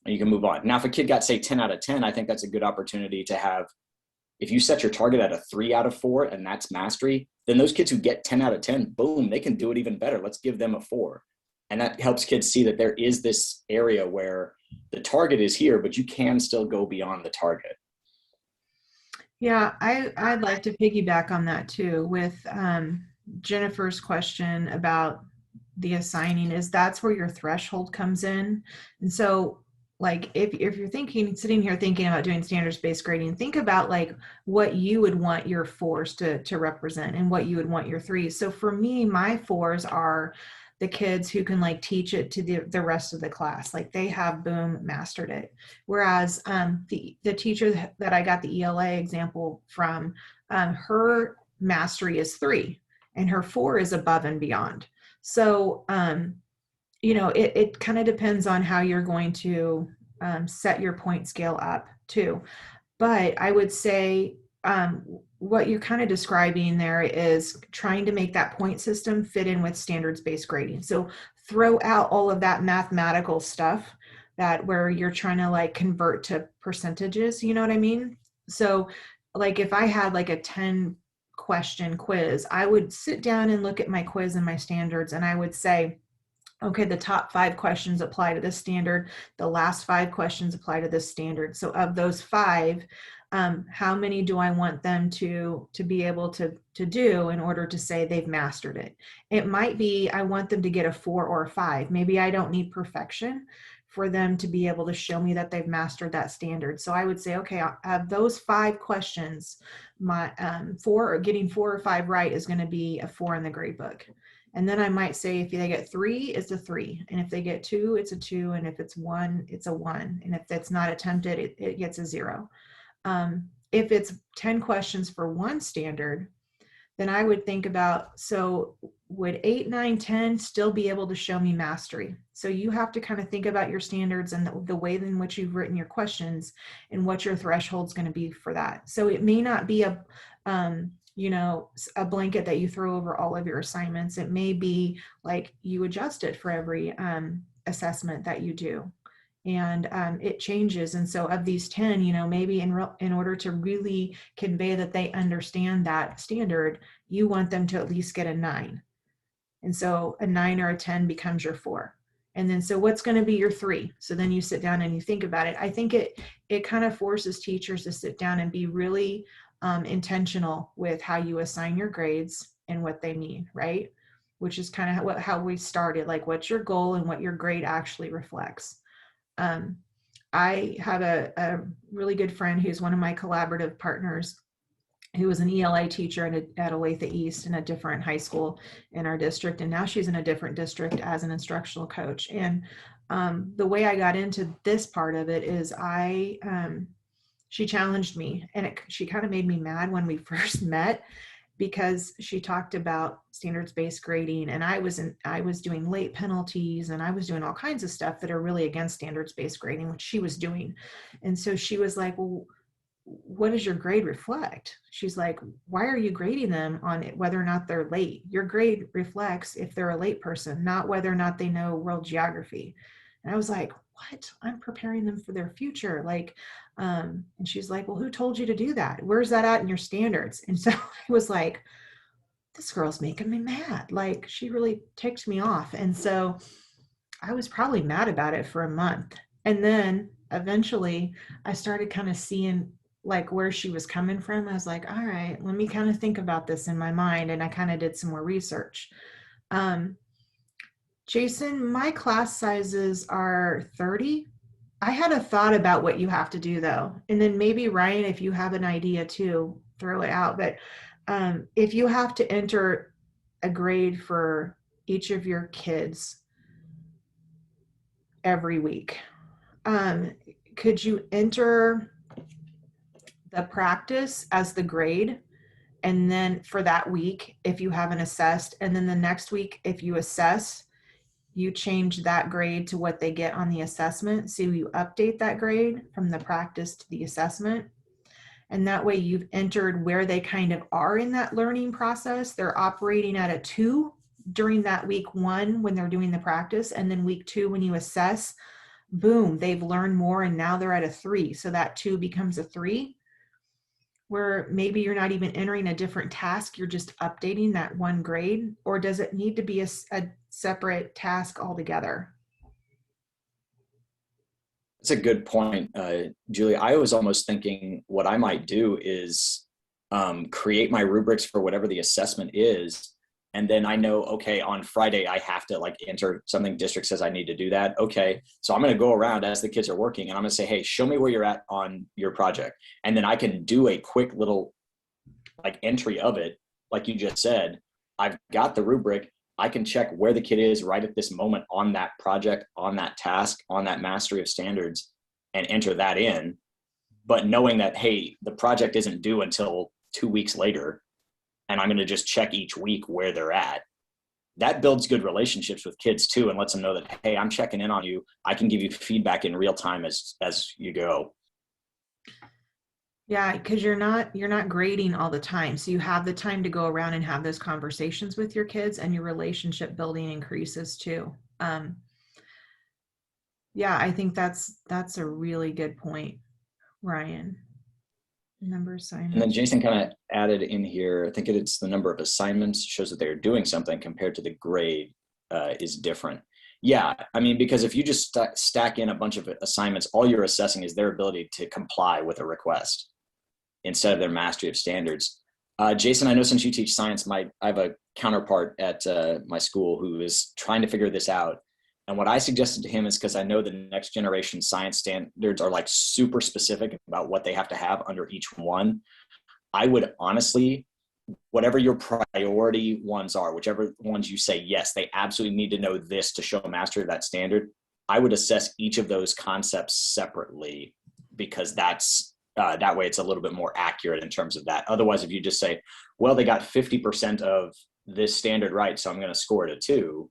and you can move on. Now, if a kid got, say, 10 out of 10, I think that's a good opportunity to have, if you set your target at a 3 out of 4, and that's mastery, then those kids who get 10 out of 10, boom, they can do it even better. Let's give them a 4. And that helps kids see that there is this area where the target is here, but you can still go beyond the target. Yeah, I'd like to piggyback on that too with Jennifer's question about the assigning. Is that's where your threshold comes in. And so like if you're sitting here thinking about doing standards-based grading, think about like what you would want your 4s to represent and what you would want your 3s. So for me, my 4s are the kids who can like teach it to the rest of the class. Like they have, boom, mastered it. Whereas the teacher that I got the ELA example from, her mastery is 3 and her 4 is above and beyond. So, it kind of depends on how you're going to set your point scale up too. But I would say what you're kind of describing there is trying to make that point system fit in with standards-based grading. So throw out all of that mathematical stuff where you're trying to like convert to percentages, you know what I mean? So like if I had like a 10 question quiz, I would sit down and look at my quiz and my standards, and I would say, okay, the top 5 questions apply to this standard. The last 5 questions apply to this standard. So of those 5, how many do I want them to be able to do in order to say they've mastered it? It might be I want them to get a 4 or a 5. Maybe I don't need perfection for them to be able to show me that they've mastered that standard. So I would say, okay, of those 5 questions, my getting 4 or 5 right is going to be a 4 in the grade book. And then I might say if they get 3, it's a 3. And if they get 2, it's a 2. And if it's 1, it's a 1. And if it's not attempted, it gets a 0. If it's 10 questions for one standard, then I would think about, so would 8, 9, 10 still be able to show me mastery? So you have to kind of think about your standards and the way in which you've written your questions and what your threshold is going to be for that. So it may not be a blanket that you throw over all of your assignments. It may be like you adjust it for every assessment that you do. And it changes. And so of these 10, maybe in order to really convey that they understand that standard, you want them to at least get a 9. And so a 9 or a 10 becomes your 4. And then, so what's going to be your 3? So then you sit down and you think about it. I think it kind of forces teachers to sit down and be really intentional with how you assign your grades and what they mean, right? Which is kind of how we started, like what's your goal and what your grade actually reflects. I have a really good friend who's one of my collaborative partners, who was an ELA teacher at Olathe East in a different high school in our district. And now she's in a different district as an instructional coach. And the way I got into this part of it is she challenged me, and she kind of made me mad when we first met, because she talked about standards-based grading, and I was doing late penalties, and I was doing all kinds of stuff that are really against standards-based grading, which she was doing. And so she was like, well, what does your grade reflect? She's like, why are you grading them on whether or not they're late? Your grade reflects if they're a late person, not whether or not they know world geography. And I was like, what? I'm preparing them for their future. And she's like, well, who told you to do that? Where's that at in your standards? And so I was like, this girl's making me mad. Like, she really ticked me off. And so I was probably mad about it for a month. And then eventually I started kind of seeing like where she was coming from. I was like, all right, let me kind of think about this in my mind. And I kind of did some more research. Jason, my class sizes are 30. I had a thought about what you have to do though. And then maybe Ryan, if you have an idea too, throw it out. But if you have to enter a grade for each of your kids every week, could you enter the practice as the grade? And then for that week, if you haven't assessed, and then the next week, if you assess, you change that grade to what they get on the assessment. So you update that grade from the practice to the assessment. And that way you've entered where they kind of are in that learning process. They're operating at a 2 during that week 1 when they're doing the practice. And then week 2, when you assess, boom, they've learned more and now they're at a 3. So that 2 becomes a 3, where maybe you're not even entering a different task, you're just updating that one grade. Or does it need to be a separate task altogether? That's a good point, Julie. I was almost thinking what I might do is create my rubrics for whatever the assessment is. And then I know, okay, on Friday, I have to like enter something district says I need to do that. Okay, so I'm going to go around as the kids are working and I'm going to say, hey, show me where you're at on your project. And then I can do a quick little like entry of it. Like you just said, I've got the rubric. I can check where the kid is right at this moment on that project, on that task, on that mastery of standards, and enter that in. But knowing that, hey, the project isn't due until 2 weeks later, and I'm going to just check each week where they're at. That builds good relationships with kids too, and lets them know that, hey, I'm checking in on you. I can give you feedback in real time as you go. Yeah, because you're not grading all the time. So you have the time to go around and have those conversations with your kids, and your relationship building increases too. Yeah, I think that's a really good point, Ryan. Number assignments. And then Jason kind of added in here, I think it's the number of assignments shows that they're doing something compared to the grade is different. Yeah, I mean, because if you just stack in a bunch of assignments, all you're assessing is their ability to comply with a request instead of their mastery of standards. Jason, I know since you teach science, I have a counterpart at my school who is trying to figure this out. And what I suggested to him is, because I know the next generation science standards are like super specific about what they have to have under each one. I would honestly, whatever your priority ones are, whichever ones you say, yes, they absolutely need to know this to show mastery of that standard, I would assess each of those concepts separately, because that's that way it's a little bit more accurate in terms of that. Otherwise, if you just say, well, they got 50% of this standard right, so I'm going to score it a 2.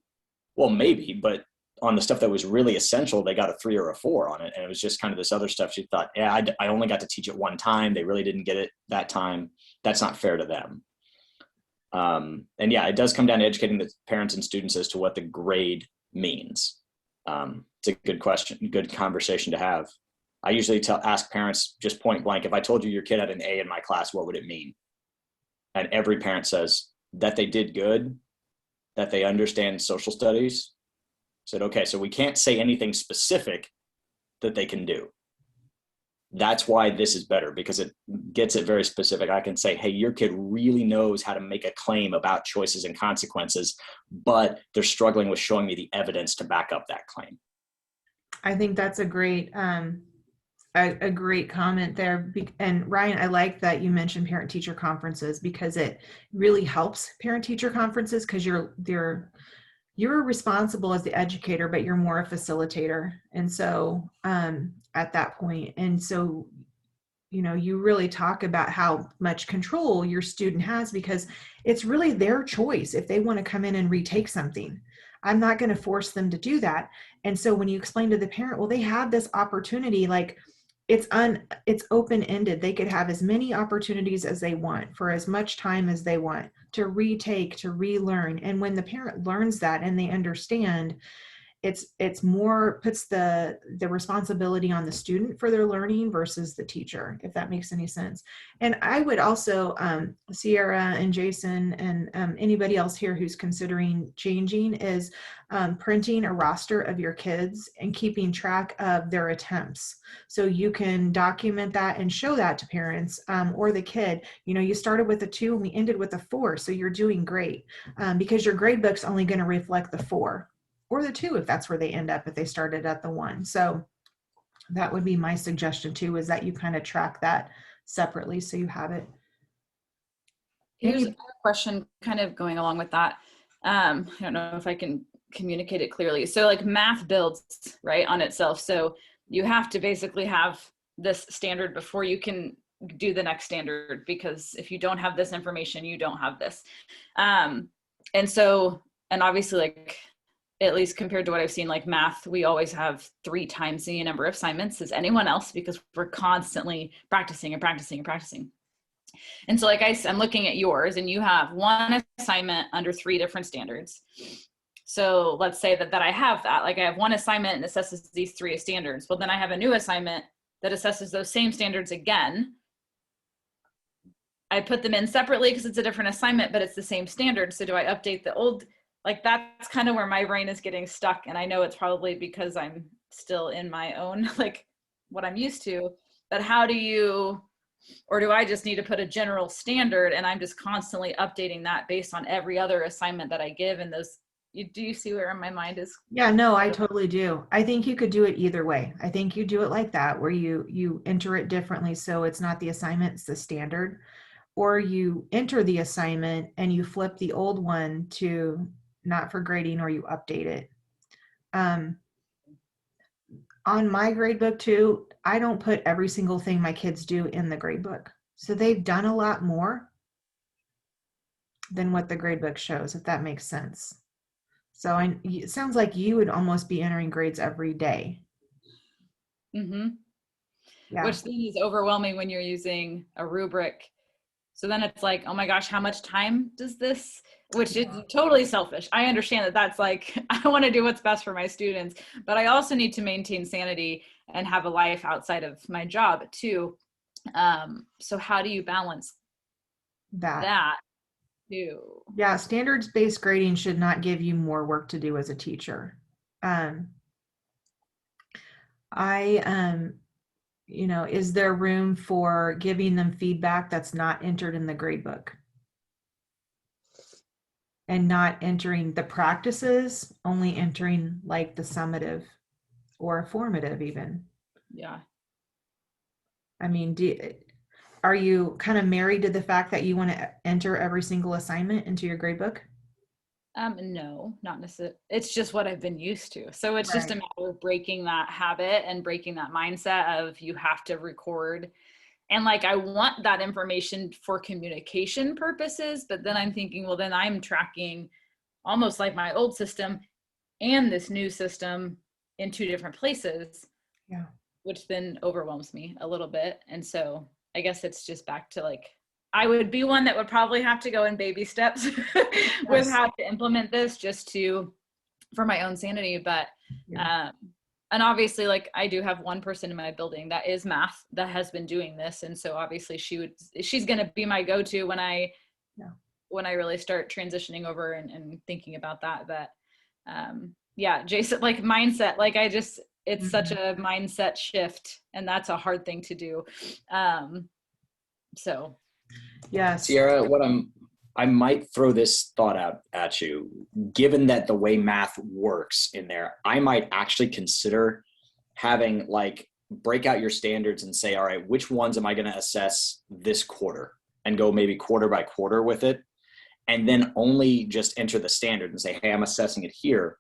Well, maybe, but on the stuff that was really essential, they got a 3 or a 4 on it. And it was just kind of this other stuff. She thought, yeah, I only got to teach it one time. They really didn't get it that time. That's not fair to them. And yeah, it does come down to educating the parents and students as to what the grade means. It's a good question, good conversation to have. I usually ask parents just point blank, if I told you your kid had an A in my class, what would it mean? And every parent says that they did good, that they understand social studies. I said, okay, so we can't say anything specific that they can do. That's why this is better, because it gets it very specific. I can say, hey, your kid really knows how to make a claim about choices and consequences, but they're struggling with showing me the evidence to back up that claim. I think that's a great comment there. And Ryan, I like that you mentioned parent-teacher conferences, because it really helps parent-teacher conferences, because you're responsible as the educator, but you're more a facilitator. And so at that point, and so, you really talk about how much control your student has, because it's really their choice if they want to come in and retake something. I'm not going to force them to do that. And so when you explain to the parent, well, they have this opportunity, like it's open-ended. They could have as many opportunities as they want for as much time as they want to retake, to relearn. And when the parent learns that and they understand, it's more puts the responsibility on the student for their learning versus the teacher, if that makes any sense. And I would also, Sierra and Jason and anybody else here who's considering changing, is printing a roster of your kids and keeping track of their attempts. So you can document that and show that to parents, or the kid, you started with a 2 and we ended with a 4. So you're doing great, because your grade book's only going to reflect the 4. Or the 2, if that's where they end up, if they started at the 1. So that would be my suggestion too, is that you kind of track that separately so you have it. Here's a question kind of going along with that. I don't know if I can communicate it clearly. So like math builds, right, on itself. So you have to basically have this standard before you can do the next standard, because if you don't have this information, you don't have this. And obviously, like, at least compared to what I've seen, like math, we always have 3 times the number of assignments as anyone else, because we're constantly practicing and practicing and practicing. And so like I'm looking at yours, and you have 1 assignment under 3 different standards. So let's say that I have that, like I have 1 assignment and assesses these 3 standards. Well, then I have a new assignment that assesses those same standards again. I put them in separately because it's a different assignment, but it's the same standard. So do I update the old? Like that's kind of where my brain is getting stuck. And I know it's probably because I'm still in my own, like what I'm used to, but how do you, or do I just need to put a general standard and I'm just constantly updating that based on every other assignment that I give? And those, do you see where my mind is? Yeah, no, I totally do. I think you could do it either way. I think you do it like that, where you enter it differently. So it's not the assignment, it's the standard, or you enter the assignment and you flip the old one to not for grading, or you update it. On my grade book too, I don't put every single thing my kids do in the grade book. So they've done a lot more than what the grade book shows, if that makes sense. So it sounds like you would almost be entering grades every day. Mm-hmm. Yeah. Which then is overwhelming when you're using a rubric. So then it's like, oh my gosh, how much time does this, which is totally selfish. I understand that that's like, I want to do what's best for my students, but I also need to maintain sanity and have a life outside of my job too. So how do you balance that too? Yeah, standards-based grading should not give you more work to do as a teacher. Is there room for giving them feedback that's not entered in the grade book? And not entering the practices, only entering like the summative or formative even. Yeah. I mean, are you kind of married to the fact that you want to enter every single assignment into your grade book? No, not necessarily. It's just what I've been used to. So it's just a Right. matter of breaking that habit and breaking that mindset of you have to record. And like, I want that information for communication purposes, but then I'm thinking, well, then I'm tracking almost like my old system and this new system in 2 different places. Yeah. Which then overwhelms me a little bit. And so I guess it's just back to like I would be one that would probably have to go in baby steps with how to implement this for my own sanity. But, and obviously, like, I do have one person in my building that is math that has been doing this. And so obviously she's going to be my go-to when I really start transitioning over and thinking about that. But Jason, like mindset, like it's such a mindset shift, and that's a hard thing to do. So. Yes. Sierra, I might throw this thought out at you. Given that the way math works in there, I might actually consider having like break out your standards and say, all right, which ones am I going to assess this quarter, and go maybe quarter by quarter with it. And then only just enter the standard and say, hey, I'm assessing it here,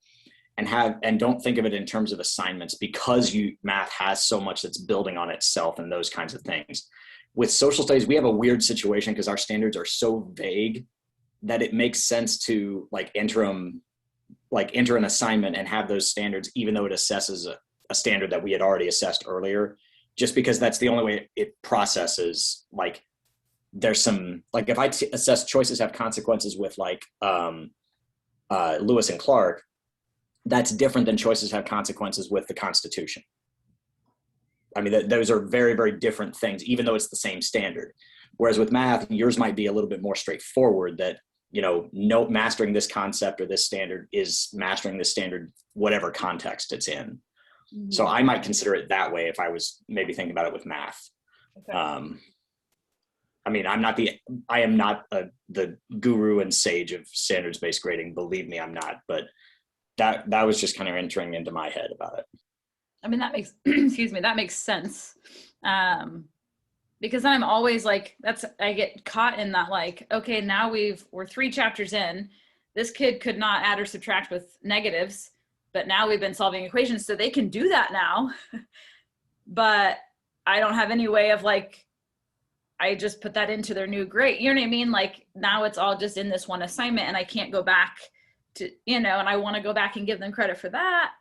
and don't think of it in terms of assignments, because math has so much that's building on itself and those kinds of things. With social studies, we have a weird situation because our standards are so vague that it makes sense to enter an assignment and have those standards, even though it assesses a standard that we had already assessed earlier, just because that's the only way it processes. Like, there's some, like, if I assess choices have consequences with Lewis and Clark, that's different than choices have consequences with the Constitution. I mean, those are very, very different things, even though it's the same standard. Whereas with math, yours might be a little bit more straightforward, that, mastering this concept or this standard is mastering this standard, whatever context it's in. Mm-hmm. So I might consider it that way if I was maybe thinking about it with math. Okay. I mean, I am not the guru and sage of standards-based grading. Believe me, I'm not. But that was just kind of entering into my head about it. I mean, that makes, that makes sense. Because I'm always like, I get caught in that, like, okay, now we're 3 chapters in, this kid could not add or subtract with negatives, but now we've been solving equations, so they can do that now. But I don't have any way of I just put that into their new grade. You know what I mean? Like, now it's all just in this one assignment, and I can't go back to, and I want to go back and give them credit for that,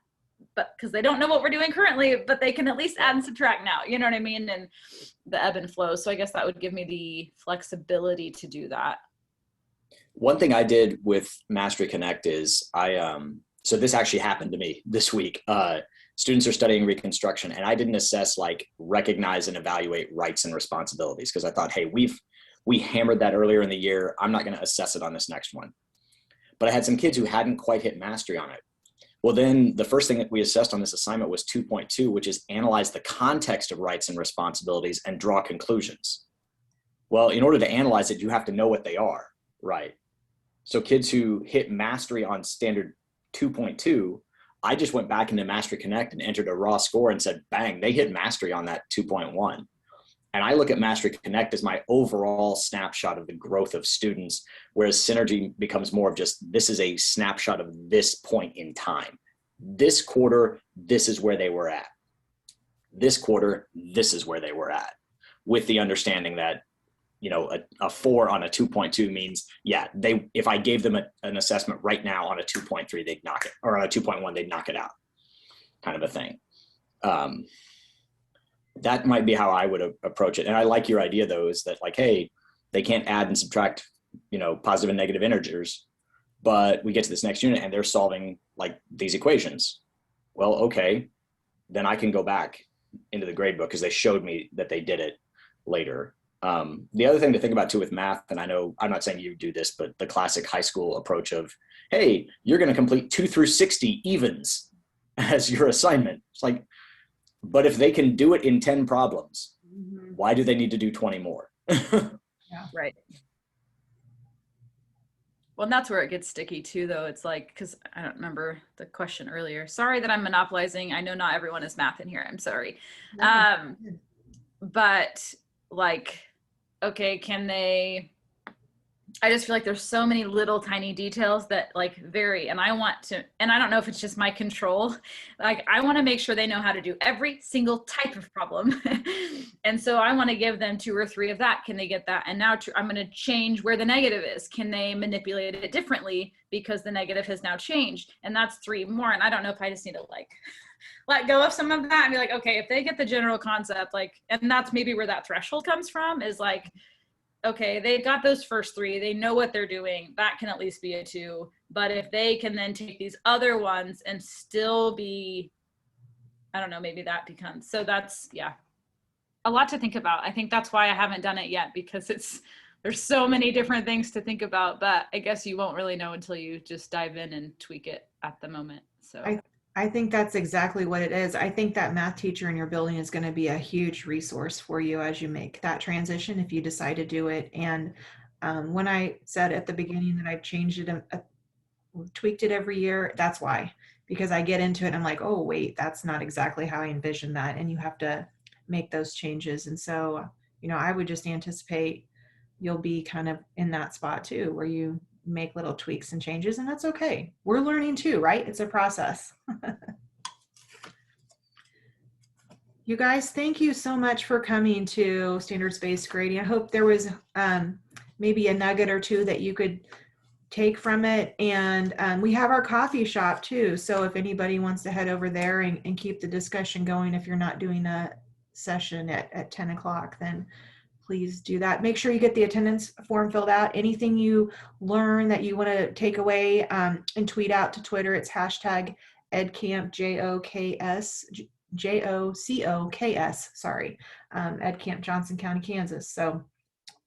but because they don't know what we're doing currently, but they can at least add and subtract now, you know what I mean? And the ebb and flow. So I guess that would give me the flexibility to do that. One thing I did with Mastery Connect is so this actually happened to me this week. Students are studying Reconstruction, and I didn't assess recognize and evaluate rights and responsibilities, because I thought, hey, we hammered that earlier in the year. I'm not going to assess it on this next one. But I had some kids who hadn't quite hit mastery on it. Well, then the first thing that we assessed on this assignment was 2.2, which is analyze the context of rights and responsibilities and draw conclusions. Well, in order to analyze it, you have to know what they are, right? So kids who hit mastery on standard 2.2, I just went back into Mastery Connect and entered a raw score and said, bang, they hit mastery on that 2.1. And I look at Mastery Connect as my overall snapshot of the growth of students, whereas Synergy becomes more of just, this is a snapshot of this point in time. This quarter, this is where they were at. This quarter, this is where they were at. With the understanding that, a 4 on a 2.2 means, if I gave them an assessment right now on a 2.3, they'd knock it, or on a 2.1, they'd knock it out, kind of a thing. That might be how I would approach it. And I like your idea, though, is that hey, they can't add and subtract, positive and negative integers, but we get to this next unit and they're solving these equations. Well, okay, then I can go back into the grade book because they showed me that they did it later. The other thing to think about too with math, and I know I'm not saying you do this, but the classic high school approach of, hey, you're going to complete 2 through 60 evens as your assignment. It's but if they can do it in 10 problems, why do they need to do 20 more? Yeah, right. Well, and that's where it gets sticky too, though. It's because I don't remember the question earlier. Sorry that I'm monopolizing. I know not everyone is math in here. I'm sorry. But okay, I just feel there's so many little tiny details that vary, and I want to, and I don't know if it's just my control, I want to make sure they know how to do every single type of problem. And so I want to give them 2 or 3 of that. Can they get that? And now I'm going to change where the negative is. Can they manipulate it differently because the negative has now changed? And that's 3 more. And I don't know if I just need to let go of some of that and be okay, if they get the general concept, and that's maybe where that threshold comes from, is okay, they got those first 3, they know what they're doing, that can at least be a 2. But if they can then take these other ones and still be, I don't know, maybe that becomes, so that's, yeah, a lot to think about. I think that's why I haven't done it yet, because there's so many different things to think about, but I guess you won't really know until you just dive in and tweak it at the moment. So I think that's exactly what it is. I think that math teacher in your building is going to be a huge resource for you as you make that transition, if you decide to do it. And when I said at the beginning that I've changed it, tweaked it every year, that's why, because I get into it and I'm like, oh, wait, that's not exactly how I envisioned that. And you have to make those changes. And so, I would just anticipate you'll be kind of in that spot too, where you make little tweaks and changes, and that's okay. We're learning too, right? It's a process. You guys, thank you so much for coming to standards-based grading. I hope there was maybe a nugget or two that you could take from it. And we have our coffee shop too. So if anybody wants to head over there and keep the discussion going, if you're not doing a session at 10 o'clock, then please do that. Make sure you get the attendance form filled out. Anything you learn that you want to take away and tweet out to Twitter, it's hashtag EdCamp, JOCOKS, sorry, EdCamp Johnson County, Kansas. So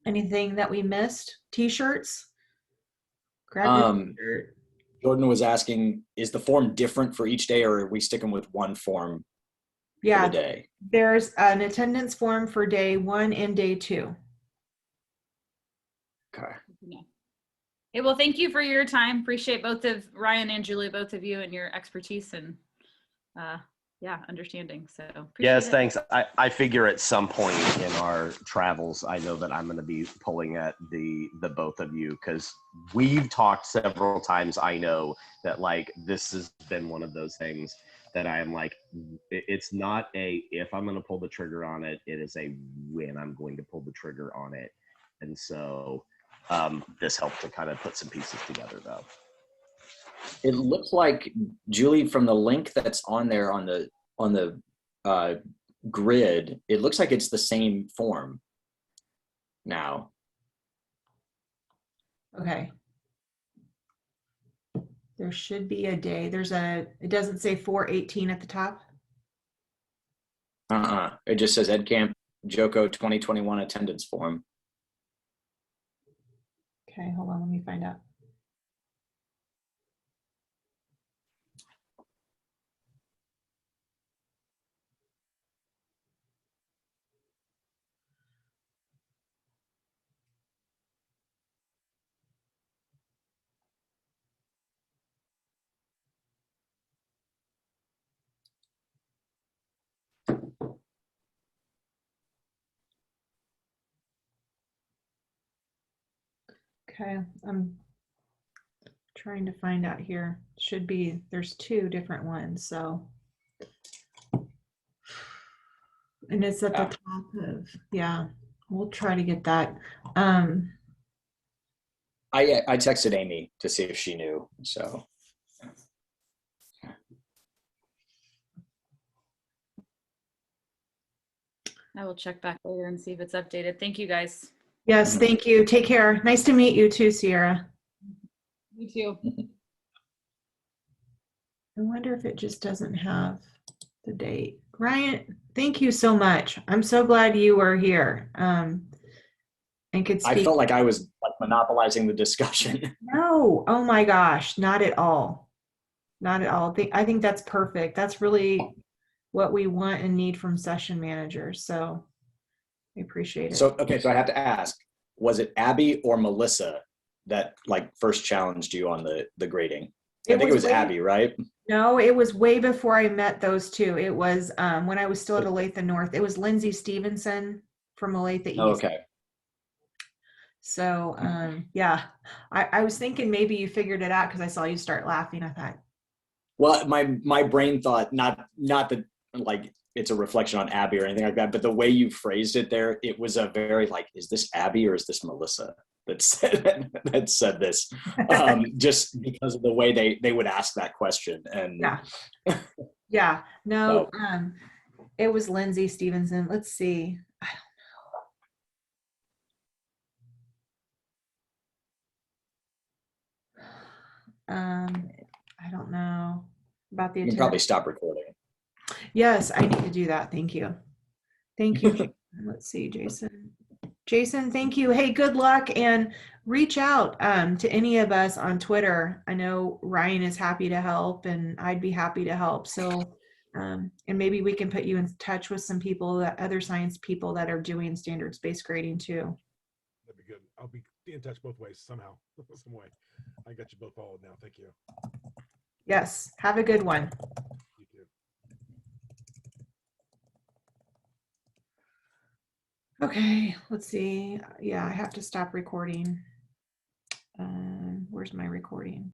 anything that we missed, t-shirts, grab your t-shirt. Jordan was asking, is the form different for each day, or are we sticking with one form for the day? There's an attendance form for day 1 and day 2. Okay. Okay, well, thank you for your time. Appreciate both of Ryan and Julie, both of you, and your expertise and understanding. So yes, thanks. I figure at some point in our travels, I know that I'm going to be pulling at the both of you, because we've talked several times. I know that like this has been one of those things that I am like, it's not a if I'm going to pull the trigger on it, it is a when I'm going to pull the trigger on it. And so this helped to kind of put some pieces together, though. It looks like, Julie, from the link that's on there on the grid, it looks like it's the same form now. Okay. There should be a day. It doesn't say 4/18 at the top. It just says EdCamp JOCO 2021 attendance form. Okay, hold on, let me find out. Okay, I'm trying to find out here. There's 2 different ones, so. And it's at the top of, we'll try to get that. I texted Amy to see if she knew, so. I will check back later and see if it's updated. Thank you, guys. Yes, thank you. Take care. Nice to meet you too, Sierra. You too. I wonder if it just doesn't have the date. Ryan, thank you so much. I'm so glad you were here and could speak. I felt like I was like monopolizing the discussion. No, oh my gosh, not at all. Not at all. I think that's perfect. That's really what we want and need from session managers. So I appreciate it. So, okay, so I have to ask, was it Abby or Melissa that like first challenged you on the grading? I think it was Abby, right? No, it was way before I met those 2. It was when I was still at Olathe North. It was Lindsay Stevenson from Olathe East. Oh, okay. So I was thinking maybe you figured it out because I saw you start laughing. I thought. Well, my brain thought not that like it's a reflection on Abby or anything like that, but the way you phrased it there, it was a very like, is this Abby or is this Melissa that said this? Just because of the way they would ask that question. And no, it was Lindsay Stevenson. Let's see. I don't know about the You can probably attendance. stop recording. Yes, I need to do that. Thank you. Thank you. Let's see, Jason. Jason, thank you. Hey, good luck, and reach out to any of us on Twitter. I know Ryan is happy to help, and I'd be happy to help. So, and maybe we can put you in touch with some people, that other science people that are doing standards-based grading too. That'd be good. I'll be in touch both ways somehow, some way. I got you both followed now. Thank you. Yes, have a good one. You too. Okay, let's see. Yeah, I have to stop recording. Where's my recording?